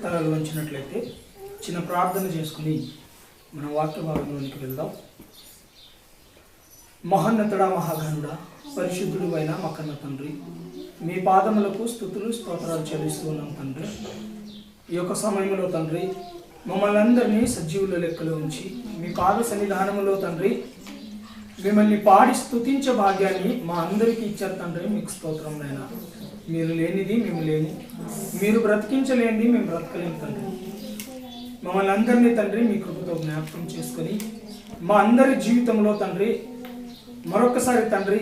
తలలు వంచినట్లయితే చిన్న ప్రార్థన చేసుకుని మన వాక్య భాగంలోనికి వెళ్దాం. మహోన్నతుడా, మహాగణుడా, పరిశుద్ధుడు అయిన మా కన్న తండ్రి, మీ పాదములకు స్తుతులు స్తోత్రాలు చెల్లిస్తూ ఉన్నాం తండ్రి. ఈ యొక్క సమయంలో తండ్రి మమ్మల్ని అందరినీ సజీవుల లెక్కలో ఉంచి మీ పాద సన్నిధానములో తండ్రి మిమ్మల్ని పాడి స్తుతించే భాగ్యాన్ని మా అందరికీ ఇచ్చారు తండ్రి. మీకు స్తోత్రం నాయనా. మీరు లేనిది మేము లేము, మీరు బ్రతికించలేనిది మేము బ్రతకలేము తండ్రి. మమ్మల్ని అందరినీ తండ్రి మీ కృపతో జ్ఞాపకం చేసుకొని మా అందరి జీవితంలో తండ్రి మరొకసారి తండ్రి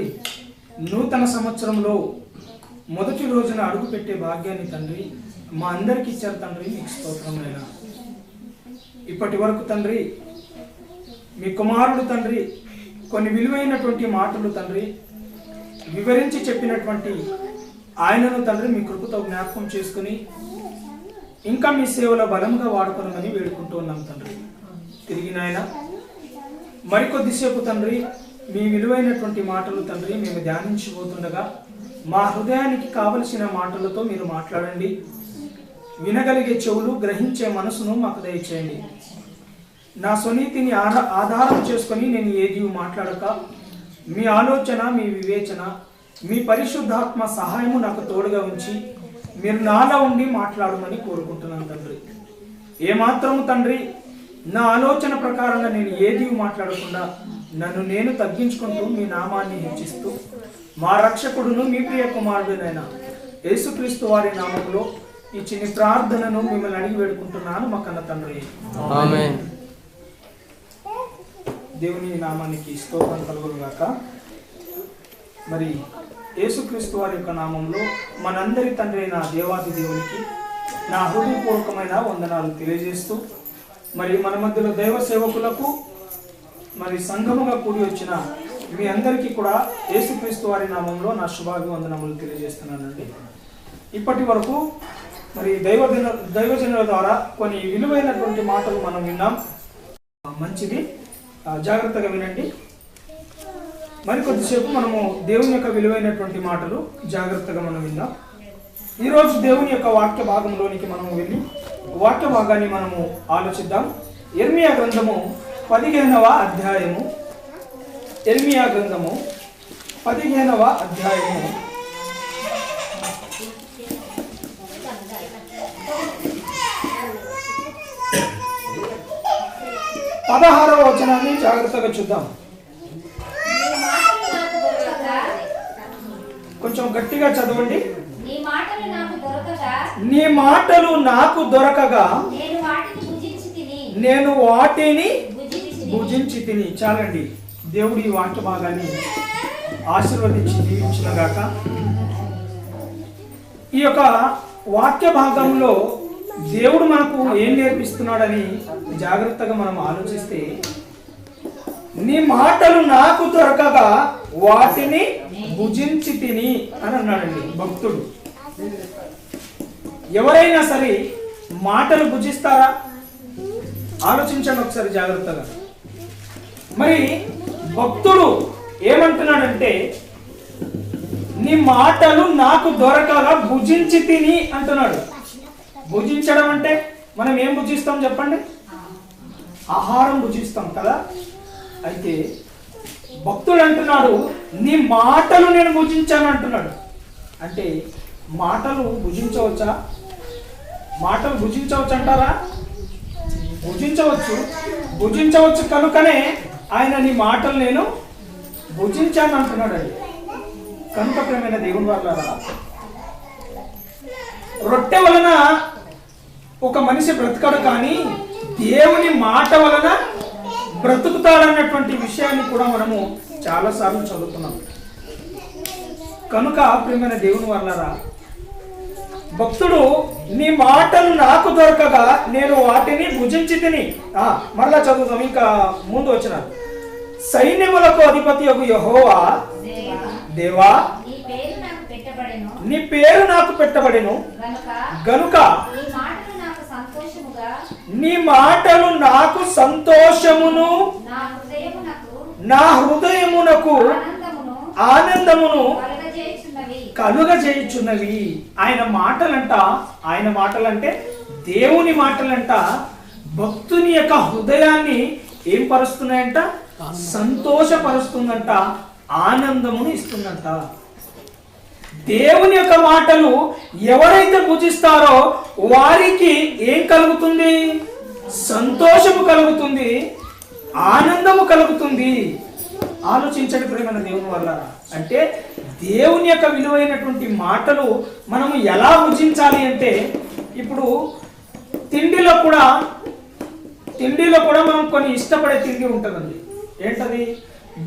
నూతన సంవత్సరంలో మొదటి రోజున అడుగు పెట్టే భాగ్యాన్ని తండ్రి మా అందరికి ఇచ్చారు తండ్రి. మీకు స్తోత్రమైనా ఇప్పటి వరకు తండ్రి మీ కుమారుడు తండ్రి కొన్ని విలువైనటువంటి మాటలు తండ్రి వివరించి చెప్పినటువంటి ఆయనను తండ్రి మీ కృపతో జ్ఞాపకం చేసుకుని ఇంకా మీ సేవలో బలంగా వాడుకోనమని వేడుకుంటూ ఉన్నాం తండ్రి. తిరిగి నాయన మరికొద్దిసేపు తండ్రి మీ విలువైనటువంటి మాటలు తండ్రి మేము ధ్యానించబోతుండగా మా హృదయానికి కావలసిన మాటలతో మీరు మాట్లాడండి. వినగలిగే చెవులు, గ్రహించే మనసును మాకు దయచేయండి. నా స్వనీతిని ఆధారం చేసుకొని నేను ఏది మాట్లాడక మీ ఆలోచన, మీ వివేచన, మీ పరిశుద్ధాత్మ సహాయము నాకు తోడుగా ఉంచి మీరు నాలో ఉండి మాట్లాడమని కోరుకుంటున్నాను తండ్రి. ఏమాత్రము తండ్రి నా ఆలోచన ప్రకారంగా నేను ఏది మాట్లాడకుండా నన్ను నేను తగ్గించుకుంటూ మీ నామాన్ని హెచ్చిస్తూ మా రక్షకుడును మీ ప్రియ కుమారుడునైన యేసుక్రీస్తు వారి నామంలో ఈ చిన్ని ప్రార్థనను మిమ్మల్ని అడిగి వేడుకుంటున్నాను మా కన్న తండ్రి. ఆమేన్. దేవుని నామానికి స్తోత్రం కలుగునుగాక. మరి యేసుక్రీస్తు వారి యొక్క నామంలో మనందరి తండ్రి అయిన దేవాది దేవునికి నా హృదయపూర్వకమైన వందనాలు తెలియజేస్తూ మరి మన మధ్యలో దైవ సేవకులకు మరి సంఘముగా కూడి వచ్చిన మీ అందరికీ కూడా యేసుక్రీస్తు వారి నామంలో నా శుభాభివందనములు తెలియజేస్తున్నానండి. ఇప్పటి వరకు మరి దైవజనుల ద్వారా కొన్ని విలువైనటువంటి మాటలు మనం విన్నాం. మంచిది, జాగ్రత్తగా వినండి. మరికొద్దిసేపు మనము దేవుని యొక్క విలువైనటువంటి మాటలు జాగ్రత్తగా మనం విందాం. ఈరోజు దేవుని యొక్క వాక్య భాగంలోనికి మనము వెళ్ళి వాక్య భాగాన్ని మనము ఆలోచిద్దాం. ఇర్మియా గ్రంథము 15వ అధ్యాయము. ఇర్మియా గ్రంథము 15వ అధ్యాయము 16వ వచనాన్ని జాగ్రత్తగా చూద్దాం. కొంచెం గట్టిగా చదవండి. నీ మాటలు నాకు దొరకగా నేను వాటిని భుజించి తిని. చాలండి. దేవుడు ఈ వాక్య భాగాన్ని ఆశీర్వదించి దీవించుగాక. ఈ యొక్క వాక్య భాగంలో దేవుడు మనకు ఏం నేర్పిస్తున్నాడని జాగ్రత్తగా మనం ఆలోచిస్తే, నీ మాటలు నాకు దొరకగా వాటిని భుజించి తిని అని అన్నాడండి భక్తుడు. ఎవరైనా సరే మాటలు భుజిస్తారా? ఆలోచించండి ఒకసారి జాగ్రత్తగా. మరి భక్తుడు ఏమంటున్నాడంటే, నీ మాటలు నాకు దొరకగా భుజించి తిని అంటున్నాడు. భుజించడం అంటే మనం ఏం భుజిస్తాం చెప్పండి? ఆహారం భుజిస్తాం కదా. అయితే భక్తుడు అంటున్నాడు, నీ మాటలు నేను భుజించాను అంటున్నాడు. అంటే మాటలు భుజించవచ్చా? మాటలు భుజించవచ్చు అంటారా? భుజించవచ్చు కనుకనే ఆయన నీ మాటలు నేను భుజించాను అంటున్నాడు అండి. కనుక ప్రియమైన దేవుని వాళ్ళారా, రొట్టె వలన ఒక మనిషి బ్రతకడు, కానీ దేవుని మాట వలన బ్రతుకుతాడన్నటువంటి విషయాన్ని కూడా మనము చాలాసార్లు చదువుతున్నాం. కనుక ప్రియమైన దేవుని వాళ్ళారా, భక్తుడు నీ మాటలు నాకు దొరకగా నేను వాటిని భుజించి తిని. మరలా చదువుతాం. ఇంకా ముందు వచ్చిన సైన్యములకు అధిపతి యెహోవా దేవా, నీ పేరు నాకు పెట్టబడెను గనుక నీ మాటలు నాకు సంతోషమును నా హృదయమునకు ఆనందమును కలుగజేయుచున్నవి. ఆయన మాటలంటే దేవుని మాటలంట భక్తుని యొక్క హృదయాన్ని ఏం పరుస్తున్నాయంట? సంతోషపరుస్తుందంట, ఆనందమును ఇస్తుందంట. దేవుని యొక్క మాటలు ఎవరైతే భుజిస్తారో వారికి ఏం కలుగుతుంది? సంతోషము కలుగుతుంది, ఆనందము కలుగుతుంది. ఆలోచించండి ప్రియమైన దేవుని వల్ల. అంటే దేవుని యొక్క విలువైనటువంటి మాటలు మనము ఎలా భుజించాలి అంటే, ఇప్పుడు తిండిలో కూడా మనం కొన్ని ఇష్టపడే తిండి ఉంటుందండి. ఏంటది?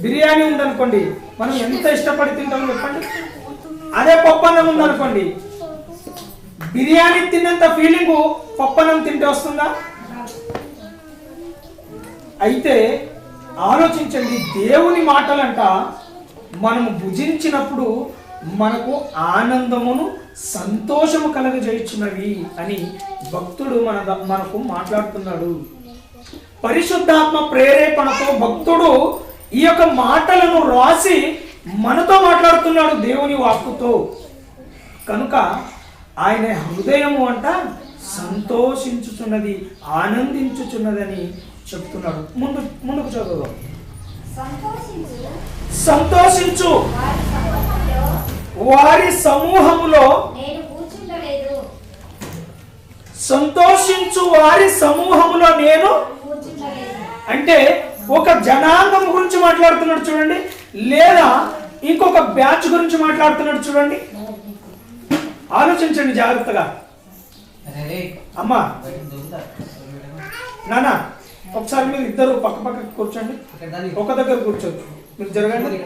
బిర్యానీ ఉందనుకోండి, మనం ఎంత ఇష్టపడి తింటామో చెప్పండి. అదే పప్పన్నం ఉందనుకోండి, బిర్యానీ తిన్నంత ఫీలింగ్ పప్పన్నం తింటే వస్తుందా? అయితే ఆలోచించండి, దేవుని మాటలంట మనము భుజించినప్పుడు మనకు ఆనందమును సంతోషము కలగజేయుచున్నవి అని భక్తుడు మనకు మాట్లాడుతున్నాడు. పరిశుద్ధాత్మ ప్రేరేపణతో భక్తుడు ఈ యొక్క మాటలను రాసి మనతో మాట్లాడుతున్నాడు దేవుని వాక్కుతో. కనుక ఆయన హృదయము అంట సంతోషించుచున్నది, ఆనందించుచున్నదని చెప్తున్నాడు. ముందుకు చదువుదాం. సంతోషించు వారి సమూహములో, సంతోషించు వారి సమూహములో నేను అంటే ఒక జనాంగం గురించి మాట్లాడుతున్నాడు చూడండి, లేదా ఇంకొక బ్యాచ్ గురించి మాట్లాడుతున్నాడు చూడండి. ఆలోచించండి జాగ్రత్తగా. అమ్మా నానా, ఒకసారి మీరు ఇద్దరు పక్క పక్క కూర్చోండి, ఒక దగ్గర కూర్చోండి. మీరు జరగండి.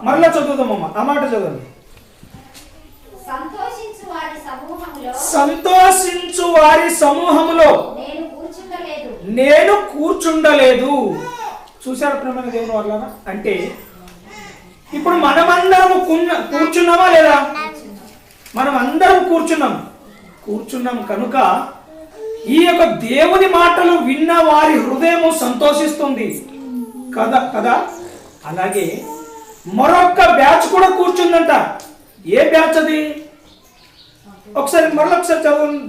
మరలా చదువుదామమ్మా, ఆ మాట చదవండి. సంతోషించు వారి సమూహములో నేను కూర్చుండలేదు. చూశారు ప్రేమ దేవుని వల్ల. అంటే ఇప్పుడు మనమందరం కూర్చున్నామా లేదా? మనం అందరం కూర్చున్నాం కనుక ఈ యొక్క దేవుని మాటలు విన్న వారి హృదయము సంతోషిస్తుంది కదా. అలాగే మరొక బ్యాచ్ కూడా కూర్చుందంట. ఏ బ్యాచ్ అది? మరొకసారి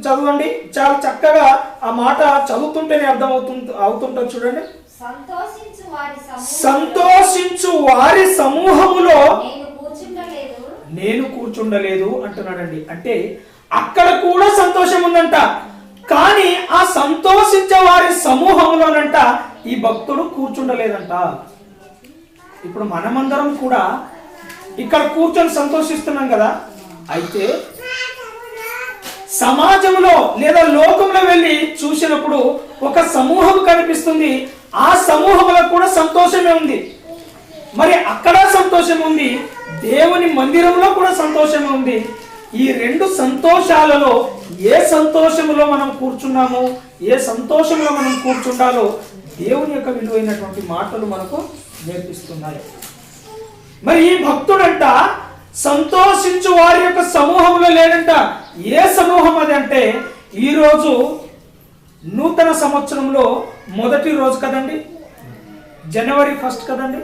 చదవండి. చాలా చక్కగా ఆ మాట చదువుతుంటేనే అర్థం అవుతుంటుంది చూడండి. సంతోషించు వారి సమూహములో నేను కూర్చుండలేదు అంటున్నాడండి. అంటే అక్కడ కూడా సంతోషం ఉందంట, కానీ ఆ సంతోషించే వారి సమూహంలోనంట ఈ భక్తుడు కూర్చుండలేదంట. ఇప్పుడు మనమందరం కూడా ఇక్కడ కూర్చొని సంతోషిస్తున్నాం కదా. అయితే సమాజంలో లేదా లోకంలో వెళ్ళి చూసినప్పుడు ఒక సమూహం కనిపిస్తుంది. ఆ సమూహంలో కూడా సంతోషమే ఉంది. మరి అక్కడ సంతోషం ఉంది, దేవుని మందిరంలో కూడా సంతోషమే ఉంది. ఈ రెండు సంతోషాలలో ఏ సంతోషంలో మనం కూర్చున్నామో, ఏ సంతోషంలో మనం కూర్చుండాలో దేవుని యొక్క విలువైనటువంటి మాటలు మనకు నేర్పిస్తున్నాయి. మరి ఈ భక్తుడంట సంతోషించు వారి యొక్క సమూహంలో లేడంట. ఏ సమూహం అది అంటే, ఈరోజు నూతన సంవత్సరంలో మొదటి రోజు కదండి, జనవరి 1 కదండి.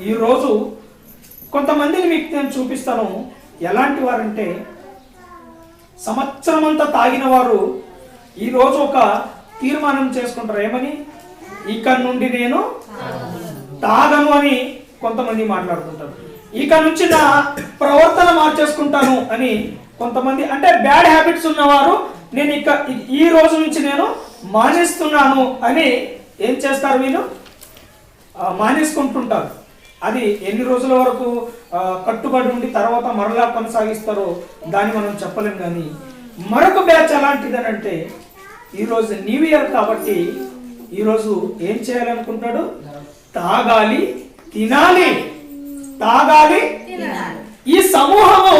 ఈరోజు కొంతమందిని మీకు నేను చూపిస్తాను. ఎలాంటి వారంటే, సంవత్సరం అంతా తాగిన వారు ఈరోజు ఒక తీర్మానం చేసుకుంటారు. ఏమని? ఇక నుండి నేను తాగను అని కొంతమంది మాట్లాడుతుంటారు. ఇక నుంచి నా ప్రవర్తన మార్చేసుకుంటాను అని కొంతమంది, అంటే బ్యాడ్ హ్యాబిట్స్ ఉన్నవారు నేను ఈ రోజు నుంచి నేను మానేస్తున్నాను అని ఏం చేస్తారు? వీళ్ళు మానేసుకుంటుంటారు. అది ఎన్ని రోజుల వరకు కట్టుబడి ఉండి తర్వాత మరలా కొనసాగిస్తారో దాన్ని మనం చెప్పలేం. కానీ మరొక బ్యాచ్ ఎలాంటిది అని అంటే, ఈరోజు న్యూ ఇయర్ కాబట్టి ఈరోజు ఏం చేయాలనుకుంటాడు? తాగాలి, తినాలి, తాగాలి. ఈ సమూహము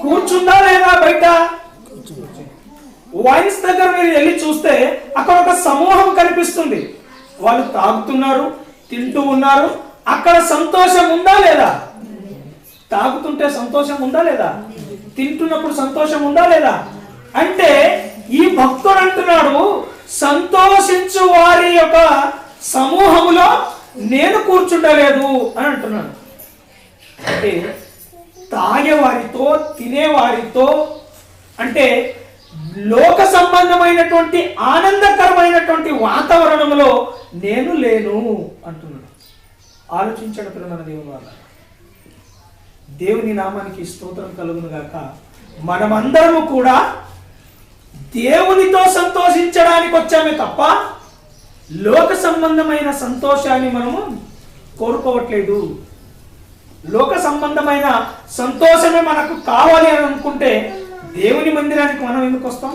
కూర్చుందా లేదా? బయట వైన్స్ దగ్గర మీరు వెళ్ళి చూస్తే అక్కడ ఒక సమూహం కనిపిస్తుంది. వాళ్ళు తాగుతున్నారు, తింటూ ఉన్నారు. అక్కడ సంతోషం ఉందా లేదా? తాగుతుంటే సంతోషం ఉందా లేదా? తింటున్నప్పుడు సంతోషం ఉందా లేదా? అంటే ఈ భక్తుడు అంటున్నాడు, సంతోషించు వారి యొక్క సమూహములో నేను కూర్చుండలేదు అని అంటున్నాడు. అంటే తాగేవారితో, తినేవారితో, అంటే లోక సంబంధమైనటువంటి ఆనందకరమైనటువంటి వాతావరణంలో నేను లేను అంటున్నాడు. ఆలోచించడం పిల్లల దేవుని వల్ల. దేవుని నామానికి స్తోత్రం కలుగును గాక. మనమందరము కూడా దేవునితో సంతోషించడానికి వచ్చామే తప్ప లోక సంబంధమైన సంతోషాన్ని మనము కోరుకోవట్లేదు. లోక సంబంధమైన సంతోషమే మనకు కావాలి అని అనుకుంటే దేవుని మందిరానికి మనం ఎందుకు వస్తాం?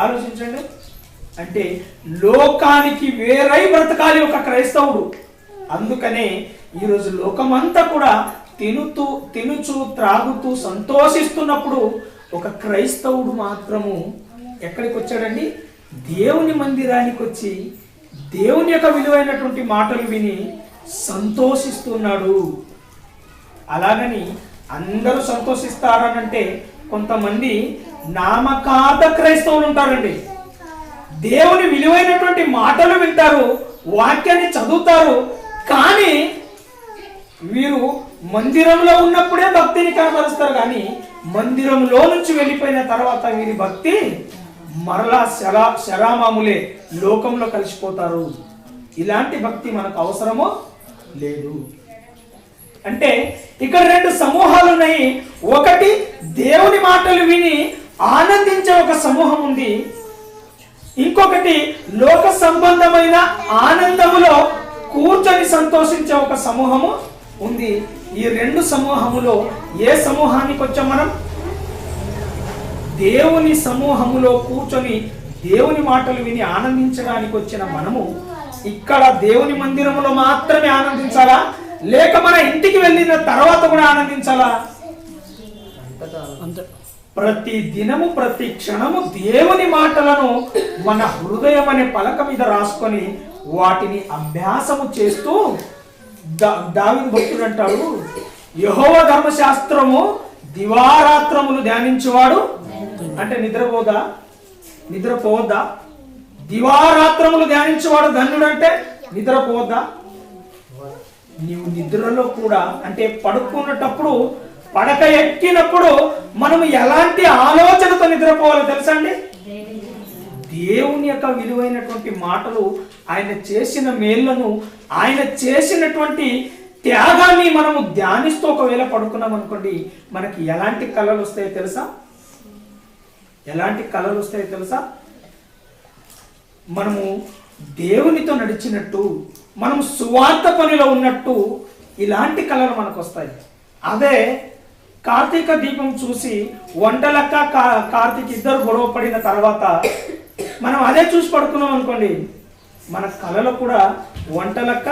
ఆలోచించండి. అంటే లోకానికి వేరై బ్రతకాలి ఒక క్రైస్తవుడు. అందుకనే ఈరోజు లోకమంతా కూడా తినుచు త్రాగుతూ సంతోషిస్తున్నప్పుడు ఒక క్రైస్తవుడు మాత్రము ఎక్కడికి వచ్చాడండి? దేవుని మందిరానికి వచ్చి దేవుని యొక్క విలువైనటువంటి మాటలు విని సంతోషిస్తున్నాడు. అలాగని అందరూ సంతోషిస్తారనంటే కొంతమంది నామకార్థ క్రైస్తవులు ఉంటారండి. దేవుని విలువైనటువంటి మాటలు వింటారు, వాక్యాన్ని చదువుతారు, కానీ వీరు మందిరంలో ఉన్నప్పుడే భక్తిని కనబరుస్తారు. కానీ మందిరంలో నుంచి వెళ్ళిపోయిన తర్వాత వీరి భక్తి మరలా శరామాములే, లోకంలో కలిసిపోతారు. ఇలాంటి భక్తి మనకు అవసరమో లేదు. అంటే ఇక్కడ రెండు సమూహాలు ఉన్నాయి. ఒకటి దేవుని మాటలు విని ఆనందించే ఒక సమూహం ఉంది. ఇంకొకటి లోక సంబంధమైన ఆనందములో కూర్చొని సంతోషించే ఒక సమూహము ఉంది. ఈ రెండు సమూహములో ఏ సమూహానికి వచ్చాం మనం? దేవుని సమూహములో కూర్చొని దేవుని మాటలు విని ఆనందించడానికి వచ్చిన మనము ఇక్కడ దేవుని మందిరములో మాత్రమే ఆనందించాలా, లేక మన ఇంటికి వెళ్ళిన తర్వాత కూడా ఆనందించాలా? ప్రతి దినము ప్రతి క్షణము దేవుని మాటలను మన హృదయం అనే పలక మీద రాసుకొని వాటిని అభ్యాసము చేస్తూ దావీదు భక్తుడు అంటాడు, యెహోవా ధర్మశాస్త్రము దివారాత్రములు ధ్యానించువాడు. అంటే నిద్రపోవద్దా? దివారాత్రములు ధ్యానించేవాడు ధన్యుడు. అంటే నిద్రపోవద్దా? నీవు నిద్రలో కూడా, అంటే పడుకున్నప్పుడు, పడక ఎక్కినప్పుడు మనం ఎలాంటి ఆలోచనతో నిద్రపోవాలో తెలుసా అండి? దేవుని యొక్క విలువైనటువంటి మాటలు, ఆయన చేసిన మేళ్లను, ఆయన చేసినటువంటి త్యాగాన్ని మనము ధ్యానిస్తూ ఒకవేళ పడుకున్నాం అనుకోండి, మనకి ఎలాంటి కళలు వస్తాయో తెలుసా? ఎలాంటి కళలు వస్తాయో తెలుసా? మనము దేవునితో నడిచినట్టు, మనం సువార్త పనిలో ఉన్నట్టు ఇలాంటి కళలు మనకు వస్తాయి. అదే కార్తీక దీపం చూసి వంటలక్క కార్తీక్ ఇద్దరు గొడవ పడిన తర్వాత మనం అదే చూసి పడుకున్నాం అనుకోండి, మన కళలో కూడా వంటలక్క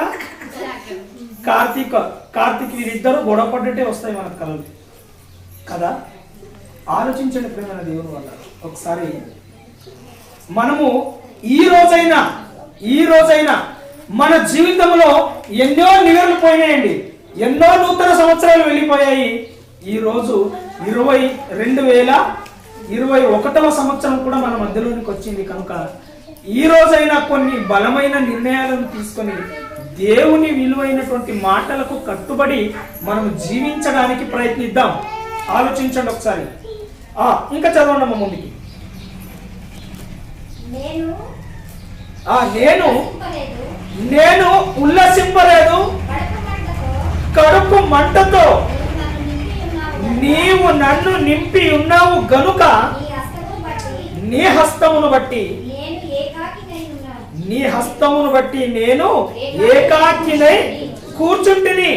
కార్తీక్ వీరిద్దరు గొడవ పడ్డట్టే వస్తాయి మన కళలు కదా. ఆలోచించండి ప్రేమైన దేవుని వల్ల. ఒకసారి మనము ఈ రోజైనా మన జీవితంలో ఎన్నో నివేర్లు పోయినాయండి, ఎన్నో నూతన సంవత్సరాలు వెళ్ళిపోయాయి. ఈరోజు 2021వ సంవత్సరం కూడా మన మధ్యలోనికి వచ్చింది. కనుక ఈ రోజైనా కొన్ని బలమైన నిర్ణయాలను తీసుకొని దేవుని విలువైనటువంటి మాటలకు కట్టుబడి మనం జీవించడానికి ప్రయత్నిద్దాం. ఆలోచించండి ఒకసారి. ఇంకా చదవండి అమ్మ ముందుకి. నేను ఉల్లసింపలేదు, కడుపు మంటతో నీవు నన్ను నింపి ఉన్నావు గనుక నీ హస్తమును బట్టి నేను ఏకాకినై కూర్చుంటిని.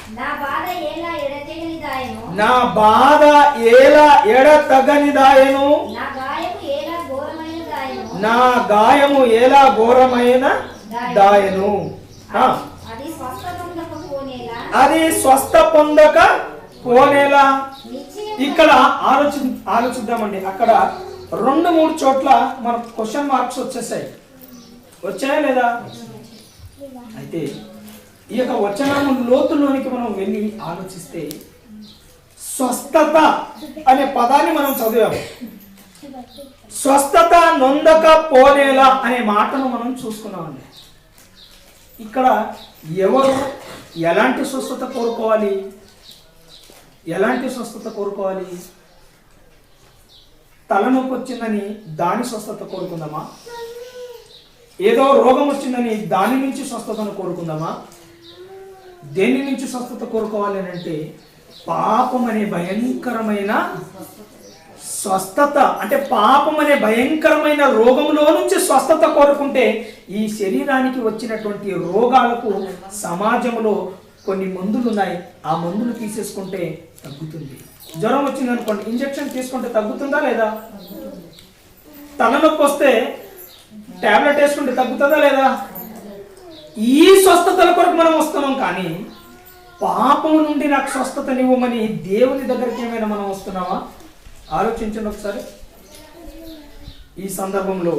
నా బాధ ఎలా ఎడతగనిదాయను, నా గాయము ఎలా ఘోరమైన దాయను. అది స్వస్థ పొందక పోనేలా. ఇక్కడ ఆలోచిద్దామండి. అక్కడ 2-3 చోట్ల మనకు క్వశ్చన్ మార్క్స్ వచ్చాయా లేదా? అయితే ఈ యొక్క వచనము లోతులోనికి మనం వెళ్ళి ఆలోచిస్తే స్వస్థత అనే పదాన్ని మనం చదివాము. స్వస్థత నొందక పోనేలా అనే మాటను మనం చూసుకున్నామండి. ఇక్కడ ఎవరు ఎలాంటి స్వస్థత కోరుకోవాలి? ఎలాంటి స్వస్థత కోరుకోవాలి? తలనొప్పి వచ్చిందని దాని స్వస్థత కోరుకుందామా? ఏదో రోగం వచ్చిందని దాని నుంచి స్వస్థతను కోరుకుందామా? దేని నుంచి స్వస్థత కోరుకోవాలి అని అంటే పాపం అనే భయంకరమైన స్వస్థత, అంటే పాపం అనే భయంకరమైన రోగంలో నుంచి స్వస్థత కోరుకుంటే ఈ శరీరానికి వచ్చినటువంటి రోగాలకు సమాజంలో కొన్ని మందులు ఉన్నాయి. ఆ మందులు తీసేసుకుంటే తగ్గుతుంది. జ్వరం వచ్చింది అనుకోండి, ఇంజెక్షన్ తీసుకుంటే తగ్గుతుందా లేదా? తలనొప్పి వస్తే టాబ్లెట్ వేసుకుంటే తగ్గుతుందా లేదా? ఈ స్వస్థతల కొరకు మనం వస్తున్నాం. కానీ పాపం నుండి నాకు స్వస్థతనివ్వమని దేవుని దగ్గరికి ఏమైనా మనం వస్తున్నామా? ఆలోచించండి ఒకసారి. ఈ సందర్భంలో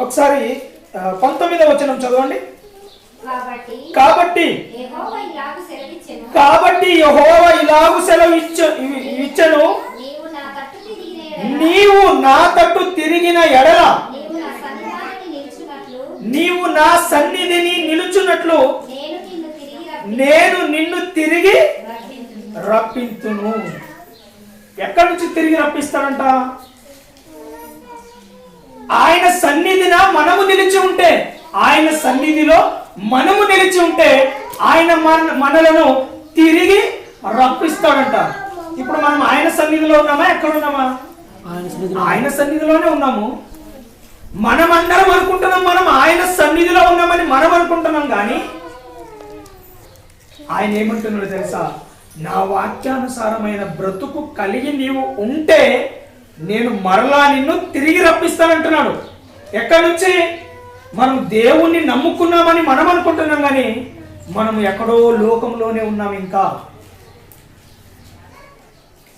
ఒకసారి 19వ వచనం చదవండి. కాబట్టి యెహోవా ఇలాగు సెలవు ఇచ్చెను, నీవు నా తట్టు తిరిగిన ఎడల నీవు నా సన్నిధిని నిలుచున్నట్లు నేను నిన్ను తిరిగి రప్పింతును. ఎక్కడి నుంచి తిరిగి రప్పిస్తాడంట? ఆయన సన్నిధిన మనము నిలిచి ఉంటే, ఆయన సన్నిధిలో మనము నిలిచి ఉంటే ఆయన మనలను తిరిగి రప్పిస్తాడంట. ఇప్పుడు మనం ఆయన సన్నిధిలో ఉన్నామా? ఎక్కడ ఉన్నామా? ఆయన సన్నిధిలోనే ఉన్నాము. మనమందరం అనుకుంటున్నాం మనం ఆయన సన్నిధిలో ఉన్నామని మనం అనుకుంటున్నాం. కానీ ఆయన ఏమంటున్నాడు తెలుసా? నా వాక్యానుసారమైన బ్రతుకు కలిగి నీవు ఉంటే నేను మరలా నిన్ను తిరిగి రప్పిస్తానంటున్నాడు. ఎక్కడి నుంచి? మనం దేవుణ్ణి నమ్ముకున్నామని మనం అనుకుంటున్నాం. కానీ మనం ఎక్కడో లోకంలోనే ఉన్నాం. ఇంకా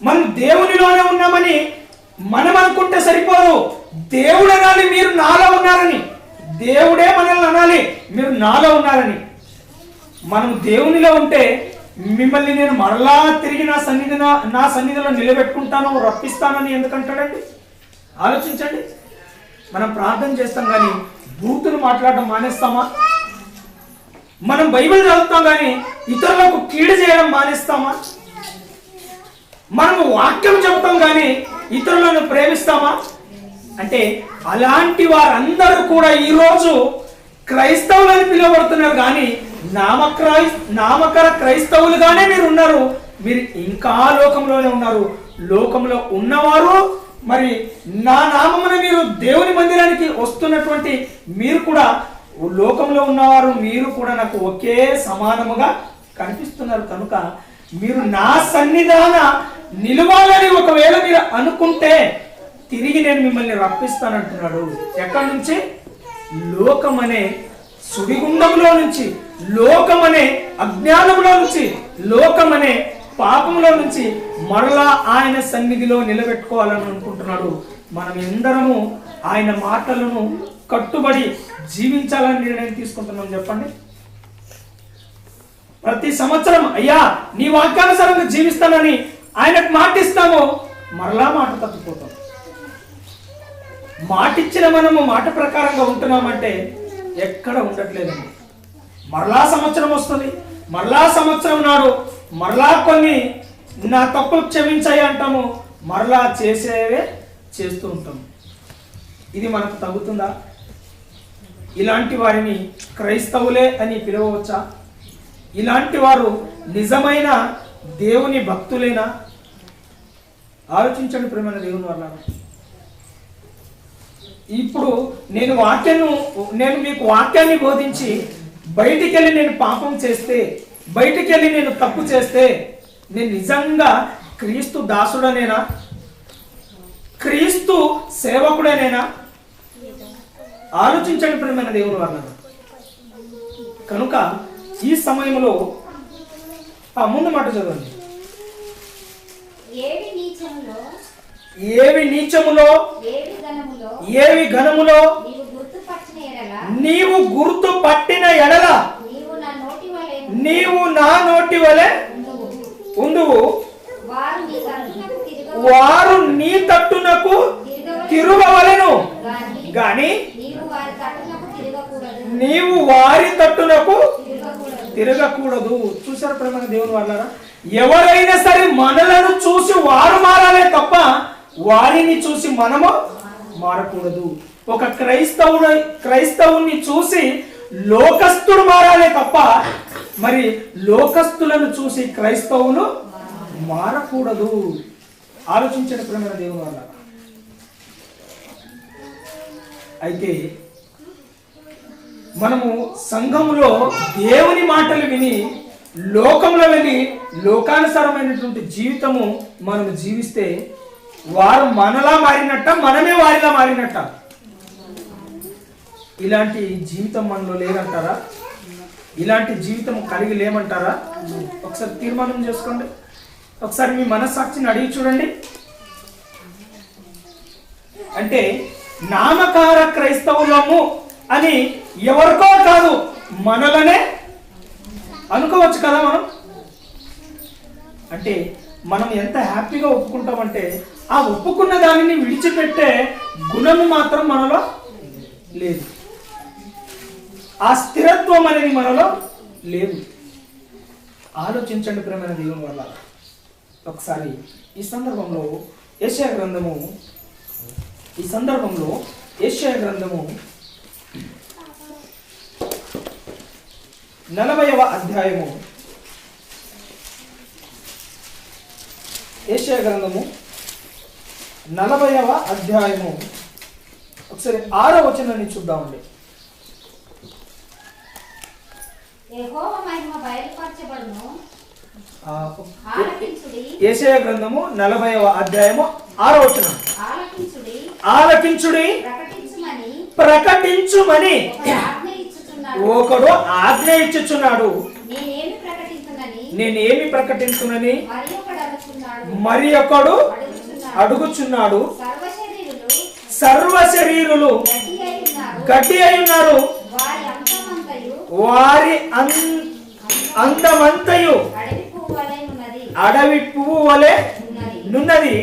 మనం దేవునిలోనే ఉన్నామని మనం అనుకుంటే సరిపోదు. దేవుడు అనాలి మీరు నాలో ఉన్నారని. దేవుడే మనల్ని అనాలి మీరు నాలో ఉన్నారని. మనం దేవునిలో ఉంటే మిమ్మల్ని నేను మరలా తిరిగి నా సన్నిధిలో నిలబెట్టుకుంటాను, రప్పిస్తానని ఎందుకంటాడండి? ఆలోచించండి. మనం ప్రార్థన చేస్తాం కానీ బూతులు మాట్లాడడం మానేస్తామా? మనం బైబిల్ చదువుతాం కానీ ఇతరులకు కీడు చేయడం మానేస్తామా? మనము వాక్యం చెబుతాం కానీ ఇతరులను ప్రేమిస్తామా? అంటే అలాంటి వారందరూ కూడా ఈరోజు క్రైస్తవులని పిలువబడుతున్నారు. కానీ నామకర క్రైస్తవులుగానే మీరు ఉన్నారు. మీరు ఇంకా లోకంలోనే ఉన్నారు. లోకంలో ఉన్నవారు మరి నా నామమున మీరు దేవుని మందిరానికి వస్తున్నటువంటి మీరు కూడా లోకంలో ఉన్నవారు, మీరు కూడా నాకు ఒకే సమానముగా కనిపిస్తున్నారు. కనుక మీరు నా సన్నిధాన నిలవాలని ఒకవేళ మీరు అనుకుంటే తిరిగి నేను మిమ్మల్ని రప్పిస్తానంటున్నాడు. ఎక్కడి నుంచి? లోకమనే సుడిగుండంలో నుంచి, లోకమనే అజ్ఞానంలో నుంచి, లోకమనే పాపంలో నుంచి మరలా ఆయన సన్నిధిలో నిలబెట్టుకోవాలని అనుకుంటున్నాడు. మనం ఎందరము ఆయన మాటలను కట్టుబడి జీవించాలని నిర్ణయం తీసుకుంటున్నాం చెప్పండి. ప్రతి సంవత్సరం అయ్యా నీ వాక్యానుసారంగా జీవిస్తానని ఆయనకు మాటిస్తాము, మరలా మాట తప్పిపోతాం. మాటిచ్చిన మనము మాట ప్రకారంగా ఉంటున్నామంటే ఎక్కడ ఉండట్లేదండి. మరలా సంవత్సరం వస్తుంది, మరలా సంవత్సరం నాడు మరలా కొన్ని నా తప్పులు క్షమించాయి అంటాము, మరలా చేసేవే చేస్తూ ఉంటాము. ఇది మనకు తగ్గుతుందా? ఇలాంటి వారిని క్రైస్తవులే అని పిలవవచ్చా? ఇలాంటి వారు నిజమైన దేవుని భక్తులేనా? ఆలోచించండి ప్రియమైన దేవుని వల్ల. ఇప్పుడు నేను మీకు వాక్యాన్ని బోధించి బయటికి వెళ్ళి నేను పాపం చేస్తే, బయటికి వెళ్ళి నేను తప్పు చేస్తే నేను నిజంగా క్రీస్తు దాసుడనేనా? క్రీస్తు సేవకుడనేనా? ఆలోచించండి ప్రియమైన దేవుని వల్ల. కనుక ఈ సమయంలో ముందు మాట చదవండి. ఏవి నీచములో ఏవి ఘనములో నీవు గుర్తు పట్టిన ఎడల నీవు నా నోటి వలె ఉండువు. వారు నీ తట్టునకు తిరుగవలెను గాని నీవు వారి తట్టునకు తిరగకూడదు. చూసారు ప్రేమ దేవుని వాళ్ళారా? ఎవరైనా సరే మనలను చూసి వారు మారాలే తప్ప వారిని చూసి మనము మారకూడదు. ఒక క్రైస్తవుని చూసి లోకస్తుడు మారాలే తప్ప మరి లోకస్తులను చూసి క్రైస్తవులు మారకూడదు. ఆలోచించండి ప్రియమైన దేవుని వల్ల. అయితే మనము సంఘములో దేవుని మాటలు విని లోకంలో వెళ్ళి లోకానుసారమైనటువంటి జీవితము మనం జీవిస్తే వారు మనలా మారినట్ట, మనమే వారిలా మారినట్ట. ఇలాంటి జీవితం మనలో లేదంటారా? ఇలాంటి జీవితం కలిగి లేమంటారా? ఒకసారి తీర్మానం చేసుకోండి. ఒకసారి మీ మనస్సాక్షిని అడిగి చూడండి. అంటే నామకార క్రైస్తవులము అని ఎవరికో కాదు, మనలనే అనుకోవచ్చు కదా మనం. అంటే మనం ఎంత హ్యాపీగా ఒప్పుకుంటామంటే ఆ ఒప్పుకున్న దానిని విడిచిపెట్టే గుణము మాత్రం మనలో లేదు. ఆ స్థిరత్వం అనేది మనలో లేదు. ఆలోచించండి ప్రియమైన దేవుని వల్ల. ఒకసారి ఈ సందర్భంలో యెషయా గ్రంథము 40వ అధ్యాయము, యెషయా గ్రంథము 40వ అధ్యాయము ఒకసారి 6వ వచనాన్ని చూద్దామండి. యెహోవా మహిమ బయలుపరచబడును. యెషయా గ్రంథము 40వ అధ్యాయము 6వ వచనం. ఆలకించుడి, ప్రకటించుమని ఒకడు ఆజ్ఞ ఇచ్చుచున్నాడు. నేనేమి ప్రకటించునని మరి ఒకడు అడుగుచున్నాడు. సర్వ శరీరులు గడ్డి అయి ఉన్నారు, వారి అందమంతయు అడవి పువ్వు వలె నున్నది.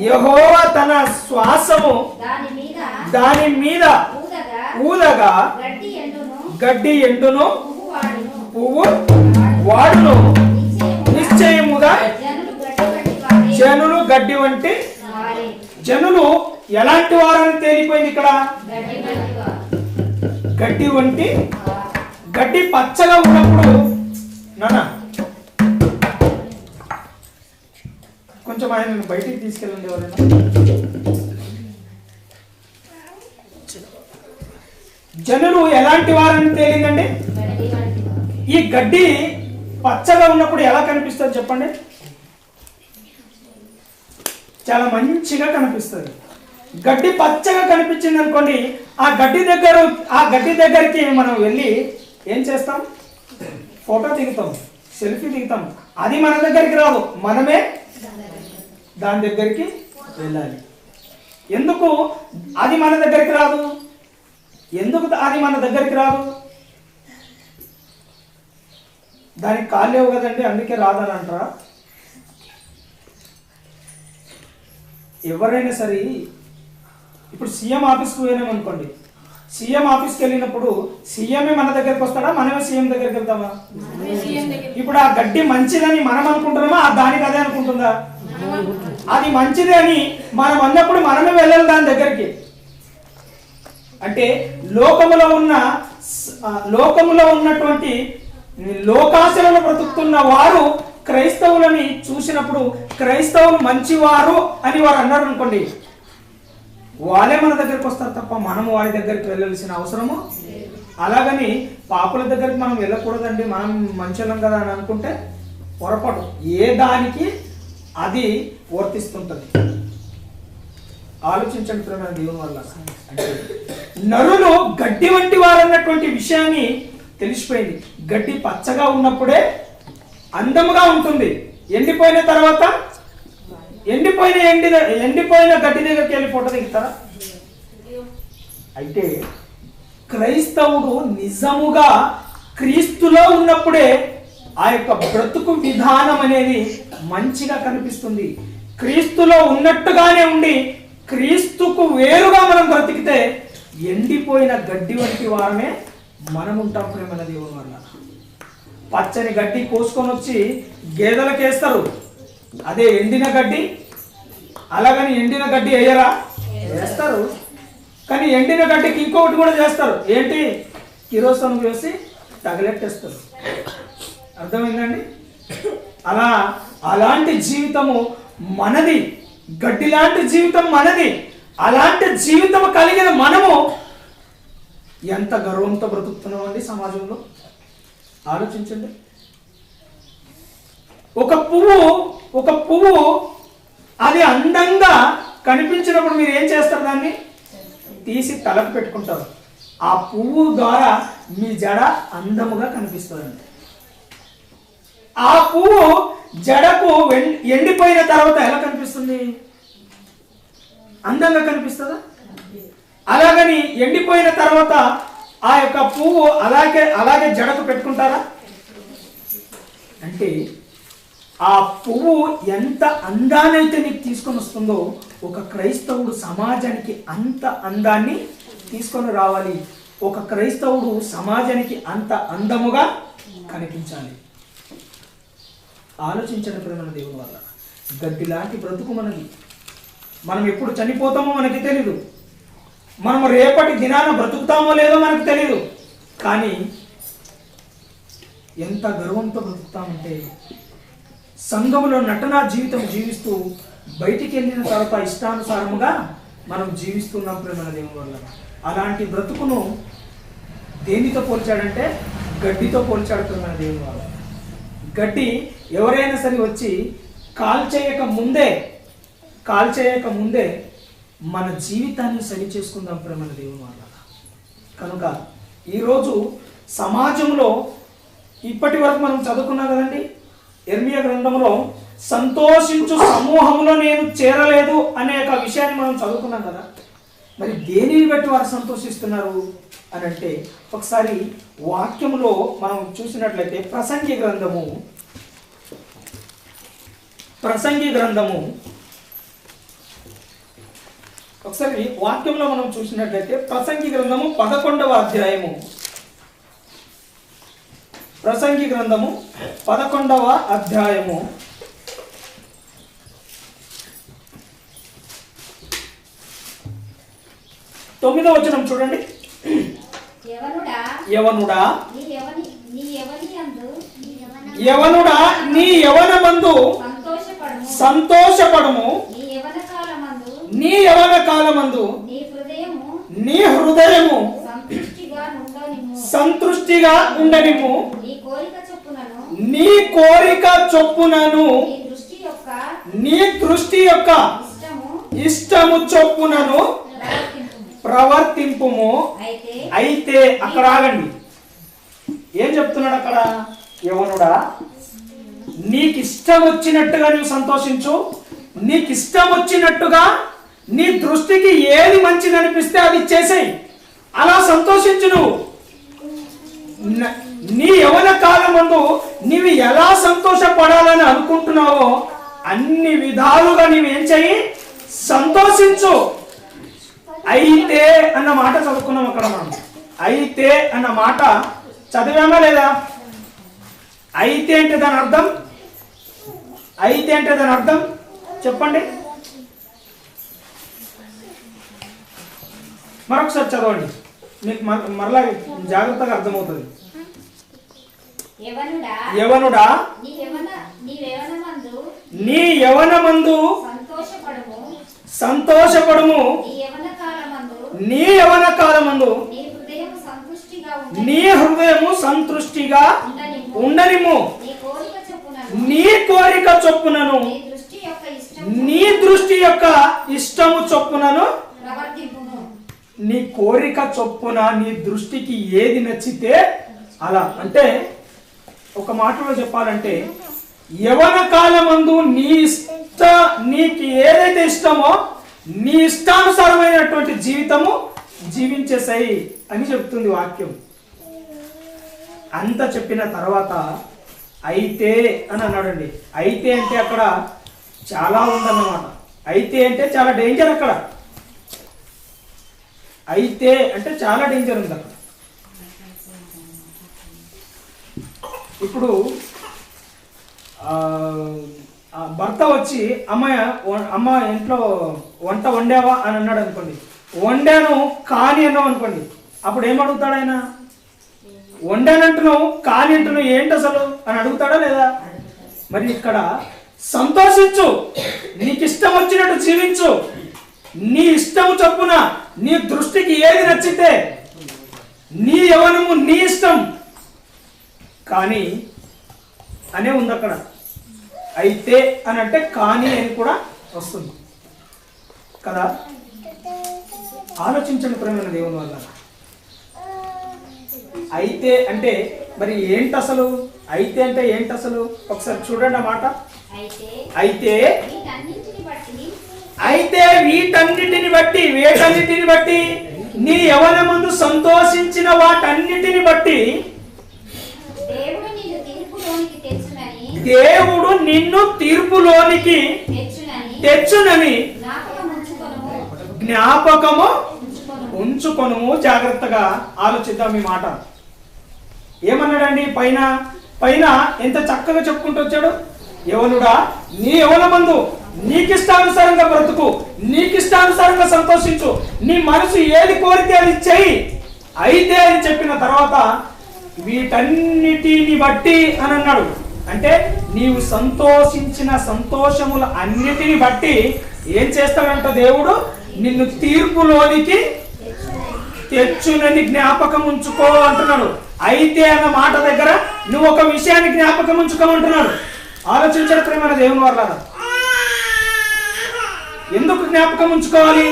యెహోవా తన శ్వాసము దాని మీద ఊదగా గడ్డి ఎండును, పువ్వు వాడును. నిశ్చయముగా జనులు గడ్డి వంటి. జనులు ఎలాంటి వారని తేలిపోయింది ఇక్కడ. గడ్డి వంటి. గడ్డి పచ్చగా ఉన్నప్పుడు నాన్న కొంచెం ఆయన బయటికి తీసుకెళ్ళండి ఎవరైనా. జనులు ఎలాంటి వారని తేలిందండి. ఈ గడ్డి పచ్చగా ఉన్నప్పుడు ఎలా కనిపిస్తుంది చెప్పండి? చాలా మంచిగా కనిపిస్తుంది. గడ్డి పచ్చగా కనిపించింది అనుకోండి, ఆ గడ్డి దగ్గరికి మనం వెళ్ళి ఏం చేస్తాం? ఫోటో దిగుతాం, సెల్ఫీ దిగుతాం. అది మన దగ్గరికి రాదు, మనమే దాని దగ్గరికి వెళ్ళాలి. ఎందుకు అది మన దగ్గరికి రాదు? దానికి కాళ్ళు లేవు కదండి, అందుకే రాదని అంటారా? ఎవరైనా సరే ఇప్పుడు సీఎం ఆఫీస్కి పోయినాం అనుకోండి, సీఎం ఆఫీస్కి వెళ్ళినప్పుడు సీఎంఏ మన దగ్గరికి వస్తాడా, మనమే సీఎం దగ్గరికి వెళ్తామా? ఇప్పుడు ఆ గడ్డి మంచిదని మనం అనుకుంటున్నామా, దానికి అదే అనుకుంటుందా? అది మంచిది అని మనం అన్నప్పుడు మనమే వెళ్ళాలి దాని దగ్గరికి. అంటే లోకములో ఉన్నటువంటి లోకాశలను బ్రతుకుతున్న వారు క్రైస్తవులని చూసినప్పుడు క్రైస్తవులు మంచివారు అని వారు అన్నారు అనుకోండి, వాళ్ళే మన దగ్గరికి వస్తారు తప్ప మనము వారి దగ్గరికి వెళ్ళాల్సిన అవసరము. అలాగని పాపుల దగ్గరికి మనం వెళ్ళకూడదండి, మనం మంచిలం కదా అని అనుకుంటే పొరపాటు. ఏ దానికి అది వర్తిస్తుంటది. ఆలోచించండి ప్రేమ దేవుని వల్ల. అంటే నరులు గడ్డి వంటి వారు అన్నటువంటి విషయాన్ని తెలిసిపోయింది. గడ్డి పచ్చగా ఉన్నప్పుడే అందముగా ఉంటుంది. ఎండిపోయిన తర్వాత ఎండిపోయిన గడ్డి దగ్గరికి వెళ్ళి ఫోటో దిగుతారా? అయితే క్రైస్తవుడు నిజముగా క్రీస్తులో ఉన్నప్పుడే ఆ యొక్క బ్రతుకు విధానం అనేది మంచిగా కనిపిస్తుంది. క్రీస్తులో ఉన్నట్టుగానే ఉండి క్రీస్తుకు వేరుగా మనం బ్రతికితే ఎండిపోయిన గడ్డి వంటి వారమే మనం ఉంటాం ప్రేమ దేవుని వల్ల. పచ్చని గడ్డి కోసుకొని వచ్చి గేదెలకు వేస్తారు. అదే ఎండిన గడ్డి, అలాగని ఎండిన గడ్డి వేయరా? వేస్తారు. కానీ ఎండిన గడ్డికి ఇంకొకటి కూడా చేస్తారు. ఏంటి? కిరోసిన్ వేసి తగలెట్టేస్తారు. అర్థమైందండి? అలాంటి జీవితము మనది. గడ్డి లాంటి జీవితం మనది. అలాంటి జీవితం కలిగిన మనము ఎంత గర్వంతో బ్రతుకుతున్నామండి సమాజంలో. ఆలోచించండి. ఒక పువ్వు అది అందంగా కనిపించినప్పుడు మీరు ఏం చేస్తారు? దాన్ని తీసి తలకు పెట్టుకుంటారు. ఆ పువ్వు ద్వారా మీ జడ అందముగా కనిపిస్తుందండి. ఆ పువ్వు జడకు ఎండిపోయిన తర్వాత ఎలా కనిపిస్తుంది? అందంగా కనిపిస్తుందా? అలాగని ఎండిపోయిన తర్వాత ఆ యొక్క పువ్వు అలాగే జడకు పెట్టుకుంటారా? అంటే ఆ పువ్వు ఎంత అందానైతే నీకు తీసుకొని వస్తుందో ఒక క్రైస్తవుడు సమాజానికి అంత అందాన్ని తీసుకొని రావాలి. ఒక క్రైస్తవుడు సమాజానికి అంత అందముగా కనిపించాలి. ఆలోచించండి ప్రేమ దేవుని వల్ల. గడ్డి లాంటి బ్రతుకు మనది. మనం ఎప్పుడు చనిపోతామో మనకి తెలీదు. మనము రేపటి దినాన బ్రతుకుతామో లేదో మనకు తెలీదు. కానీ ఎంత గర్వంతో బ్రతుకుతామంటే సంఘములో నటనా జీవితం జీవిస్తూ బయటికి వెళ్ళిన తర్వాత ఇష్టానుసారముగా మనం జీవిస్తున్నాం ప్రేమ దేవుని వల్ల. అలాంటి బ్రతుకును దేనితో పోల్చాడంటే గడ్డితో పోల్చాడు ప్రేమ దేవుని వల్ల. గడ్డి ఎవరైనా సరే వచ్చి కాల్చేయక ముందే మన జీవితాన్ని సరి చేసుకుందాం ప్రేమ దేవుని వల్ల. కనుక ఈరోజు సమాజంలో ఇప్పటి వరకు మనం చదువుకున్నాం కదండి, ఇర్మియా గ్రంథంలో సంతోషించు సమూహంలో నేను చేరలేదు అనే ఒక విషయాన్ని మనం చదువుకున్నాం కదా. మరి దేనిని బట్టి వారు సంతోషిస్తున్నారు అని అంటే ఒకసారి వాక్యంలో మనం చూసినట్లయితే ప్రసంగి గ్రంథము ఒకసారి వాక్యంలో మనం చూసినట్లయితే ప్రసంగి గ్రంథము 11వ అధ్యాయము. ప్రసంగి గ్రంథము 11వ అధ్యాయము 9వ వచనం చూడండి. యవనుడా నీ యవనమందు సంతోషపడము, నీ యవన కాలమందు నీ హృదయము సంతృష్టిగా ఉండనిము, నీ కోరిక చొప్పునను నీ దృష్టి యొక్క ఇష్టము చొప్పునను ప్రవర్తింపుము. అయితే అక్కడ ఆగండి. ఏం చెప్తున్నాడు అక్కడ? యవనుడా నీకు ఇష్టం వచ్చినట్టుగా నువ్వు సంతోషించు. నీకు ఇష్టం వచ్చినట్టుగా నీ దృష్టికి ఏది మంచిది అనిపిస్తే అది చేసేయి. అలా సంతోషించు. నువ్వు నీ యవన కాలమందు నీవు ఎలా సంతోషపడాలని అనుకుంటున్నావో అన్ని విధాలుగా నీవేం చెయ్యి? సంతోషించు. అయితే అన్న మాట చదువుకున్నాం అక్కడ మనం. అయితే అన్న మాట చదివామా లేదా? అయితే అంటే దాని అర్థం చెప్పండి. మరొకసారి చదవండి, మీకు మరలా జాగ్రత్తగా అర్థమవుతుంది. యవనుడా నీ యవనమందు సంతోషపడుము, నీ యవన కాలమందు నీ హృదయము సంతృష్టిగా ఉండనిము, నీ కోరిక చొప్పునను నీ దృష్టి యొక్క ఇష్టము చొప్పునను. నీ కోరిక చొప్పున నీ దృష్టికి ఏది నచ్చితే అలా. అంటే ఒక మాటలో చెప్పాలంటే యవన కాలమందు నీకు ఏదైతే ఇష్టమో నీ ఇష్టానుసారమైనటువంటి జీవితము జీవించేసాయి అని చెప్తుంది వాక్యం. అంత చెప్పిన తర్వాత అయితే అని అన్నాడండి. అయితే అంటే అక్కడ చాలా ఉందన్నమాట. అయితే అంటే చాలా డేంజర్ అక్కడ. అయితే అంటే చాలా డేంజర్ ఉంది అక్కడ. ఇప్పుడు భర్త వచ్చి అమ్మ ఇంట్లో వంట వండావా అని అన్నాడు అనుకోండి, వండాను కానీ అన్నావు అనుకోండి, అప్పుడు ఏమడుగుతాడు ఆయన? వండానంటున్నావు కానీ అంటున్నావు ఏంటి అసలు అని అడుగుతాడా లేదా? మరి ఇక్కడ సంతోషించు, నీకు ఇష్టం వచ్చినట్టు జీవించు, నీ ఇష్టం చొప్పున నీ దృష్టికి ఏది నచ్చితే నీ యవ్వనము నీ ఇష్టం కానీ అనే ఉంది అక్కడ. అయితే అని అంటే కానీ అని కూడా వస్తుంది కదా. ఆలోచించండి ప్రేమైన దేవుని వల్ల. అయితే అంటే మరి ఏంటి అసలు? అయితే అంటే ఏంటి అసలు? ఒకసారి చూడండి ఆ మాట. అయితే వీటన్నిటిని బట్టి నీ యవ్వనమందు సంతోషించిన వాటన్నిటిని బట్టి దేవుడు నిన్ను తీర్పులోనికి తెచ్చునని జ్ఞాపకము ఉంచుకొను. జాగ్రత్తగా ఆలోచిద్దాం ఈ మాట. ఏమన్నాడండి? పైన ఎంత చక్కగా చెప్పుకుంటూ వచ్చాడు. యవనుడా, నీ యవనమందు నీకిష్టానుసారంగా బ్రతుకు, నీకిష్టానుసారంగా సంతోషించు, నీ మనసు ఏది కోరితే అది చెయ్యి. అయితే అని చెప్పిన తర్వాత వీటన్నిటిని బట్టి అని అన్నాడు. అంటే నీవు సంతోషించిన సంతోషముల అన్నిటిని బట్టి ఏం చేస్తాడంట? దేవుడు నిన్ను తీర్పులోనికి తెచ్చునని జ్ఞాపకం ఉంచుకో అంటున్నాడు. అయితే అన్న మాట దగ్గర నువ్వు ఒక విషయాన్ని జ్ఞాపకం ఉంచుకోమంటున్నాడు. ఆలోచించడం ప్రేమైన దేవుని వాళ్ళ. ఎందుకు జ్ఞాపకం ఉంచుకోవాలి?